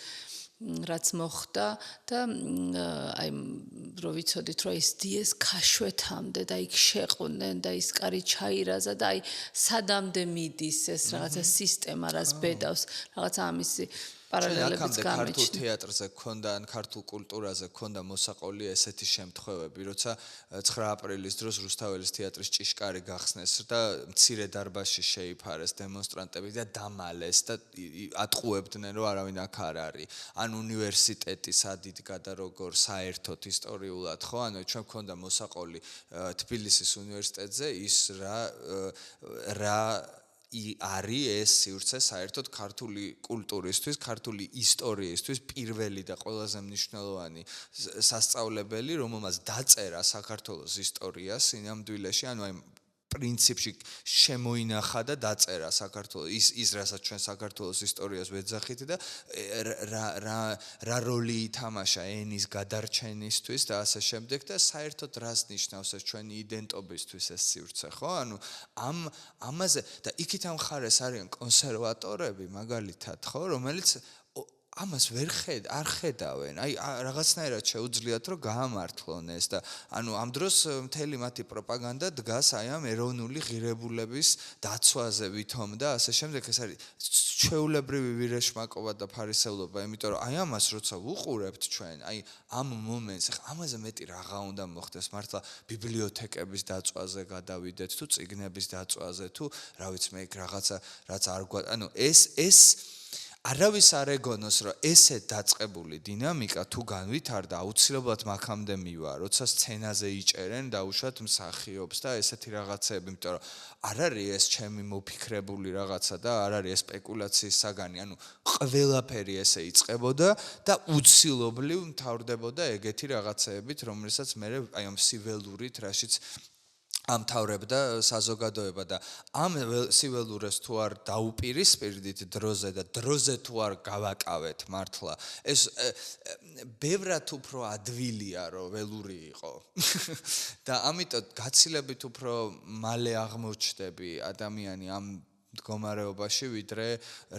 რაც მოხდა და აი რო ვიცოდით რომ ის დიეს ქაშვეთამდე და იქ შეყვნენ და ის კარი ჩაირაზა და აი სადამდე მიდის ეს რაღაცა სისტემა რაც ბედავს რაღაცა ამისი პარალელებიც გამიჩნდა ქართულ თეატრზე გქონდა ან ქართულ კულტურაზე გქონდა მოსაყოლი ესეთი შემთხვევები როცა 9 აპრილის დროს რუსთაველის თეატრის ჭიშკარი გახსნეს და მცირე დარბაზში შეიფარეს დემონსტრანტები და დამალეს და ატყუებდნენ რომ არავინ აქ არ არის ან უნივერსიტეტი სად იდგა და როგორ საერთოდ ისტორიულად ხო ანუ ჩვენ გქონდა მოსაყოლი თბილისის უნივერსიტეტზე ის რა არის ეს სივრცე საერთოდ ქართული კულტურისთვის, ქართული ისტორიისთვის პირველი და ყველაზე მნიშვნელოვანი სასწავლებელი, რომელმაც დაწერა საქართველოს ისტორია სინამდვილეში, ანუ აი პრინციპში შემოინახა და დაწერა საქართველოს ის რასაც ჩვენ საქართველოს ისტორიას ვეძახით და რა როლი ითამაშა ენის გადარჩენისთვის და ასე შემდეგ და საერთოდ რას ნიშნავს ეს ჩვენი იდენტობისთვის ეს სივრცე, ხო? ანუ ამაზე და იქით ამ ხარეს არიან კონსერვატორები მაგალითად, ხო, რომელიც ამას არ ხედავენ. აი რაღაცნაირად შეუძლიათ რომ გაამართლონ ეს და ანუ ამ დროს მთელი მათი პროპაგანდა დგას აი ამ ეროვნული ღირებულების დაცვაზე ვითომ და ასე შემდეგ. ეს არის ჩვეულებრივი ვირეშმაკობა და ფარისევლობა, იმიტომ რომ აი ამას როცა ვუყურებთ ჩვენ, აი ამ მომენტს, ახლა ამაზე მეტი რაღა უნდა მოხდეს, მართლა ბიბლიოთეკების დაწვაზე გადავიდეთ თუ წიგნების დაწვაზე თუ რა ვიცი მე იქ რაღაცა რაც არ ანუ ეს არავის არ ეგონოს, რომ ესე დაწყებული დინამიკა თუ განვითარდა, აუცილებლად მაგამდე მივა, როცა სცენაზე იჭერენ დაუშვათ მსახიობს და ესეთი რაღაცები, იმიტომ რომ არ არის ეს ჩემი მოფიქრებული რაღაცა და არ არის ეს სპეკულაციის საგანი, ანუ ყველაფერი ესე იწყებოდა და უცილობლივ მთავრდებოდა ეგეთი რაღაცეებით, რომელსაც მე აი ამ სიველურით რაშიც ამთავრებდა საზოგადოება და ამ სიველურეს თუ არ დაუპირისპირდით დროზე და დროზე თუ არ გავაკავეთ მართლა ეს ბევრად უფრო ადვილია რომ ველური იყო და ამიტომ გაცილებით უფრო მალე აღმოჩნდები ადამიანი ამ მდგომარეობაში ვიდრე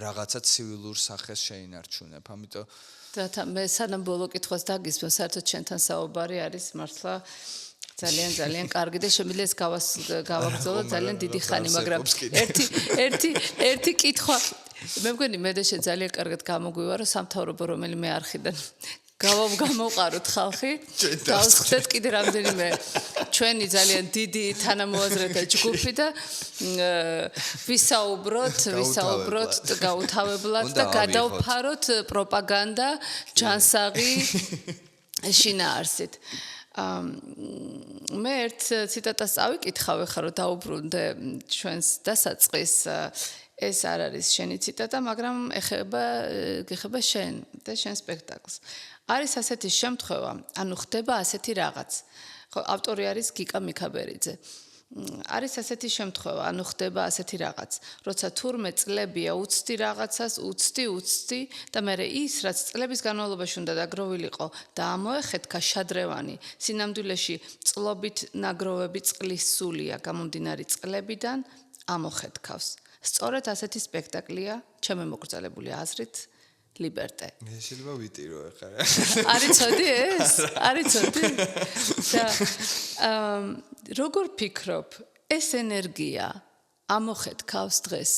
რაღაცა ცივილურ სახეს შეინარჩუნებ ამიტომ და მე სანამ ბოლო კითხვას დაგისმო საერთოდ ჩვენთან საუბარი არის მართლა ძალიან კარგი და შემიძლია ეს გავაგრძელო ძალიან დიდი ხანი, მაგრამ ერთი კითხვა მე მგონი მე და შე ძალიან კარგად გამოგვივა რომ სამთავრობო რომელიმე არხიდან გამოვყაროთ ხალხი დავსხდეთ კიდე რამდენიმე ჩვენი ძალიან დიდი თანამოაზრეთა ჯგუფი და ვისაუბროთ გაუთავებლად და გადავფაროთ პროპაგანდა ჯანსაღი შინაარსით მე ერთ ციტატას წავიკითხავ ხა რომ დაუბრუნდე ჩვენს დასაწყის ეს არ არის შენი ციტატა მაგრამ გეხება შენ და შენ სპექტაკლს არის ასეთი შემთხვევა ანუ ხდება ასეთი რაღაც ხო ავტორი არის გიკა მიქაბერიძე არის ასეთი შემთხვევა ანუ ხდება ასეთი რაღაც როცა თურმე წლებია უცდი რაღაცას უცდი და მე ის რაც წლების განმავლობაში უნდა დაგროვილიყო და ამოეხეთქა შადრევანი სინამდვილეში წლობით ნაგროვები წყლის სულია გამომდინარი წლებიდან ამოხეთქავს სწორედ ასეთი სპექტაკლია ჩემი მოგრძალებული აზრით ლიბერტე. მე შეიძლება ვიტირო ახლა. არიცოდი ეს? არიცოდი? და როგორ ფიქრობ, ეს ენერგია ამოხეთქავს დღეს?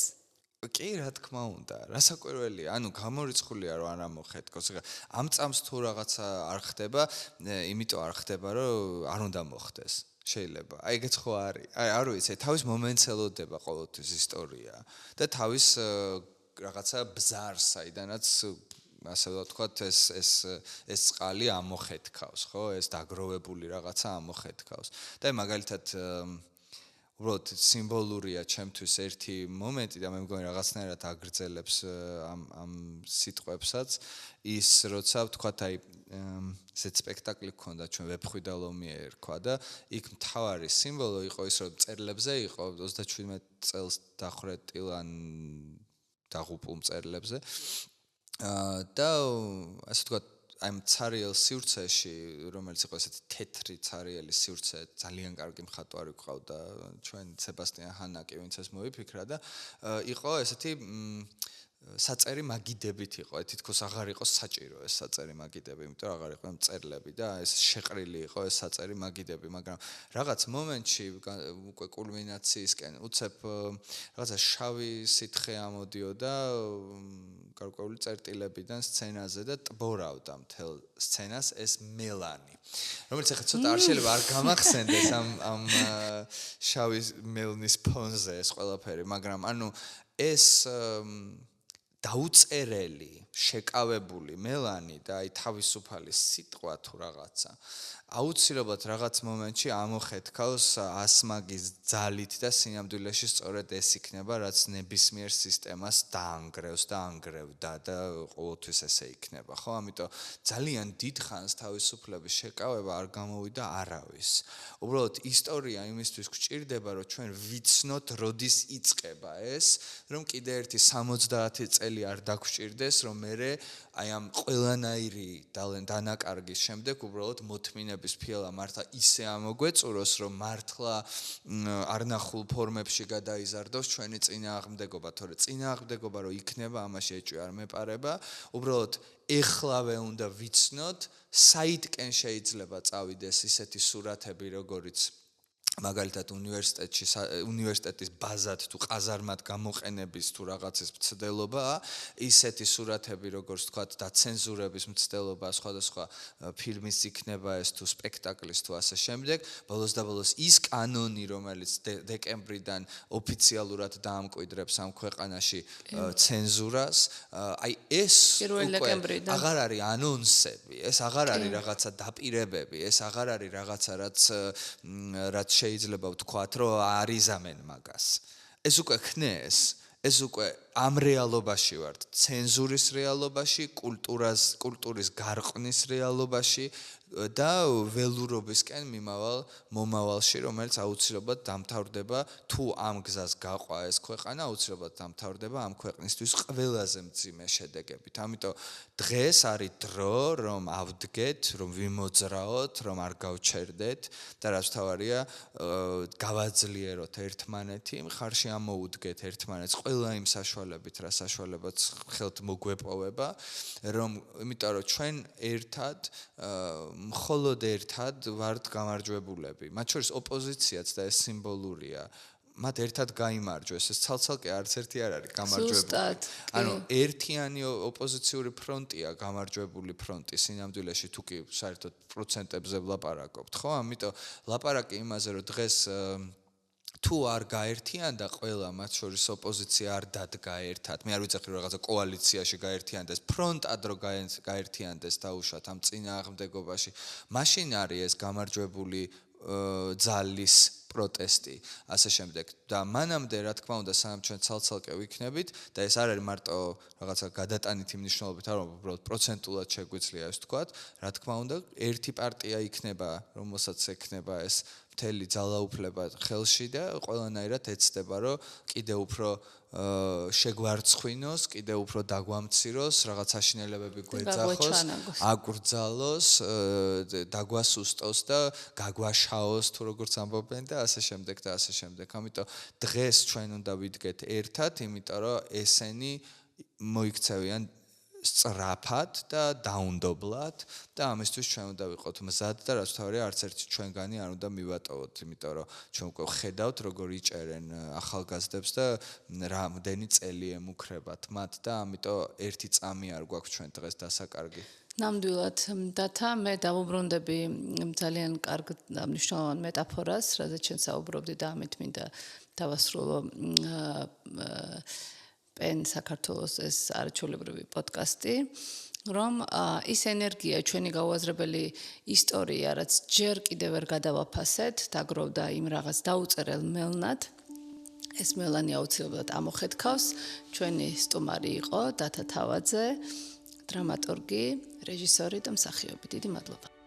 კი, რა თქმა უნდა. რასაკვირველია, ანუ გამორიცხულია რომ არ ამოხეთქოს. ამ წამს თუ რაღაცა არ ხდება, იმიტომ არ ხდება, რომ არ უნდა მოხდეს. შეიძლება. აი ეგეც ხო არის. არ ვიცი, თავის მომენტს ელოდება ყოველთვის ისტორია და თავის რაღაცა ბზარს, საიდანაც ასე ვთქვათ, ეს წყალი ამოხეთქავს, ხო? ეს დაგროვებული რაღაცა ამოხეთქავს. და მაგალითად უბრალოდ სიმბოლურია ჩემთვის ერთი მომენტი და მე მგონი რაღაცნაირად აგრძელებს ამ სიტყვებსაც ის როცა ვთქვათ აი ესეთ სპექტაკლი გქონდა ჩვენ ვეფხვი და ლომიე ერქვა და იქ მთავარი სიმბოლო იყო ის რომ წერლებზე იყო 37 წელს დახვრეტილან დაღუპულ მწერლებზე და ასე ვთქვათ აი ცარიელ სივრცეში რომელიც იყო ესეთი თეთრი ცარიელი სივრცე ძალიან კარგი მხატვარი გყავდა ჩვენ სებასტიან ჰანაკი ვინც ეს მოიფიქრა და იყო ესეთი საწერი მაგიდებით იყო თითქოს აღარ იყო საჭირო ეს საწერი მაგიდები იმიტომ რომ აღარ იყო მწერლები და ეს შეყრილი იყო ეს საწერი მაგიდები მაგრამ რაღაც მომენტში უკვე კულმინაციისკენ უცებ რაღაცა შავი სითხე ამოდიოდა გარკვეული წერტილებიდან სცენაზე და ტბორავდა მთელ სცენას ეს მელანი რომელიც ახლა ცოტა არ შეიძლება არ გამახსენდეს ამ შავი მელნის ფონზე ეს ყველაფერი მაგრამ ანუ ეს დაუწერელი, შეკავებული მელანი და აი თავისუფალი სიტყვა თუ რაღაცა. აუცილებლად რაღაც მომენტში ამოხეთქავს ასმაგის ძალით და სინამდვილეში სწორედ ეს იქნება, რაც ნებისმიერ სისტემას დაანგრევს და ანგრევდა და ყოველთვის ესე იქნება, ხო? ამიტომ ძალიან დიდ ხანს თავისუფლების შეკავება არ გამოვიდა არავის. უბრალოდ ისტორია იმისთვის გვჭირდება, რომ ჩვენ ვიცნოთ, როდის იწყება ეს, რომ კიდე ერთი 70 წელი არ დაგვჭირდეს, რომ მე აი ამ ყველანაირი დანაკარგის შემდეგ უბრალოდ მოთმინების ფილა მართლა ისე ამოგვეწუროს, რომ მართლა არნახულ ფორმებში გადაიზარდოს ჩვენი წინააღმდეგობა, თორე წინააღმდეგობა რო იქნება, ამაში ეჭვი არ მეპარება, უბრალოდ ეხლავე უნდა ვიცნოთ, საითკენ შეიძლება წავიდეს ისეთი სურათები, როგორიც მაგალითად უნივერსიტეტის ბაზად თუ ყაზარმად გამოყენების თუ რაღაცის მცდელობაა, ისეთი სურათები, როგორც თქვათ, დაცენზურების მცდელობა, სხვადასხვა ფილმის იქნება ეს თუ სპექტაკლის თუ ასე შემდეგ, ბოლოს და ბოლოს ის კანონი, რომელიც დეკემბრიდან ოფიციალურად დაამკვიდრებს ამ ქვეყანაში ცენზურას, აი ეს უკვე აღარ არის ანონსები, ეს აღარ არის რაღაცა დაპირებები, ეს აღარ არის რაღაცა რაც შეიძლება ვთქვათ, რომ არიზამენ მაგას. ეს უკვე ხნეს, ეს უკვე ამ რეალობაში ვართ, ცენზურის რეალობაში, კულტურის გარყნის რეალობაში და ველურობისკენ მიმავალ მომავალში, რომელიც აუცილებლად დამთავრდება, თუ ამ გზას გაყვა ეს ქვეყანა, აუცილებლად დამთავრდება ამ ქვეყნისთვის ყველაზე მძიმე შედეგებით. ამიტომ დღეს არის დრო, რომ ავდგეთ, რომ ვიმოძრაოთ, რომ არ გავჩერდეთ და რაც თავარია, გავაძლიეროთ ერთმანეთი, მხარში ამოუდგეთ ერთმანეთს ყველა იმ საშუალებით, რა საშუალებაც ხელთ მოგვეპოვება, იმიტომ რომ ჩვენ ერთად მხოლოდ ერთად ვართ გამარჯვებულები. მათ შორის ოპოზიციაც და ეს სიმბოლურია. მათ ერთად გაიმარჯვეს, ეს ცალ-ცალკე არც ერთი არ არის გამარჯვებული. ანუ ერთიანი ოპოზიციური ფრონტია გამარჯვებული ფრონტი სინამდვილეში თუ კი საერთოდ პროცენტებზე ვლაპარაკობთ, ხო? ამიტომ ლაპარაკი იმაზე, რომ დღეს თუ არ გაერთიანდა ყველა, მათ შორის ოპოზიცია არ დადგა ერთად. მე არ ვიცი რომ რაღაცა კოალიციაში გაერთიანდეს, ფრონტად რო გაერთიანდეს დაუშვათ ამ წინააღმდეგობაში. მაშინ არის ეს გამარჯვებული ძალის პროტესტი, ასე შემდეგ. და მანამდე, რა თქმა უნდა, სანამ ჩვენ ცალ-ცალკე ვიქნებით და ეს არ არის მარტო რაღაცა გადატანითი მნიშვნელობით, არა, უბრალოდ პროცენტულად შეგვიძლია ეს ვთქვათ, რა თქმა უნდა, ერთი პარტია იქნება, რომელსაც ექნება ეს მთელი ძალაუფლება ხელში და ყველანაირად ეცდება, რომ კიდე უფრო შეგვარცხვინოს, კიდე უფრო დაგვამციროს, რაღაც საშინელებები გვეძახოს, აგრძალოს, დაგვასუსტოს და გაგვაშაოს, თუ როგორც ამბობენ და ასე შემდეგ და ასე შემდეგ. ამიტომ დღეს ჩვენ უნდა ვიდგეთ ერთად, იმიტომ რომ ესენი მოიქცევიან სწრაფად და დაუნდობლად და ამისთვის ჩვენ უნდა ვიყოთ მზად და რაც თავარია არც ერთი ჩვენგანი არ უნდა მივატოვოთ, იმიტომ რომ ჩვენ უკვე ხედავთ როგორ იჭერენ ახალგაზრდებს და რამდენი წელი ემუქრებათ მათ და ამიტომ ერთი წამი არ გვაქვს ჩვენ დღეს დასაკარგი. ნამდვილად დათა მე დავუბრუნდები ძალიან კარგ მნიშვნელოვან მეტაფორას, რაზეც ჩვენ საუბრობდი და ამით მინდა დავასრულო პენ საქართველოს ეს არაჩვეულებრივი პოდკასტი, რომ ის ენერგია, ჩვენი გაუაზრებელი ისტორია, რაც ჯერ კიდევ ვერ გადავაფასეთ, დაგროვდა იმ რაღაც დაუწერელ მელნად, ეს მელანი აუცილებლად ამოხეთქავს. ჩვენი სტუმარი იყო დათა თავაძე, დრამატურგი, რეჟისორი და მსახიობი. დიდი მადლობა.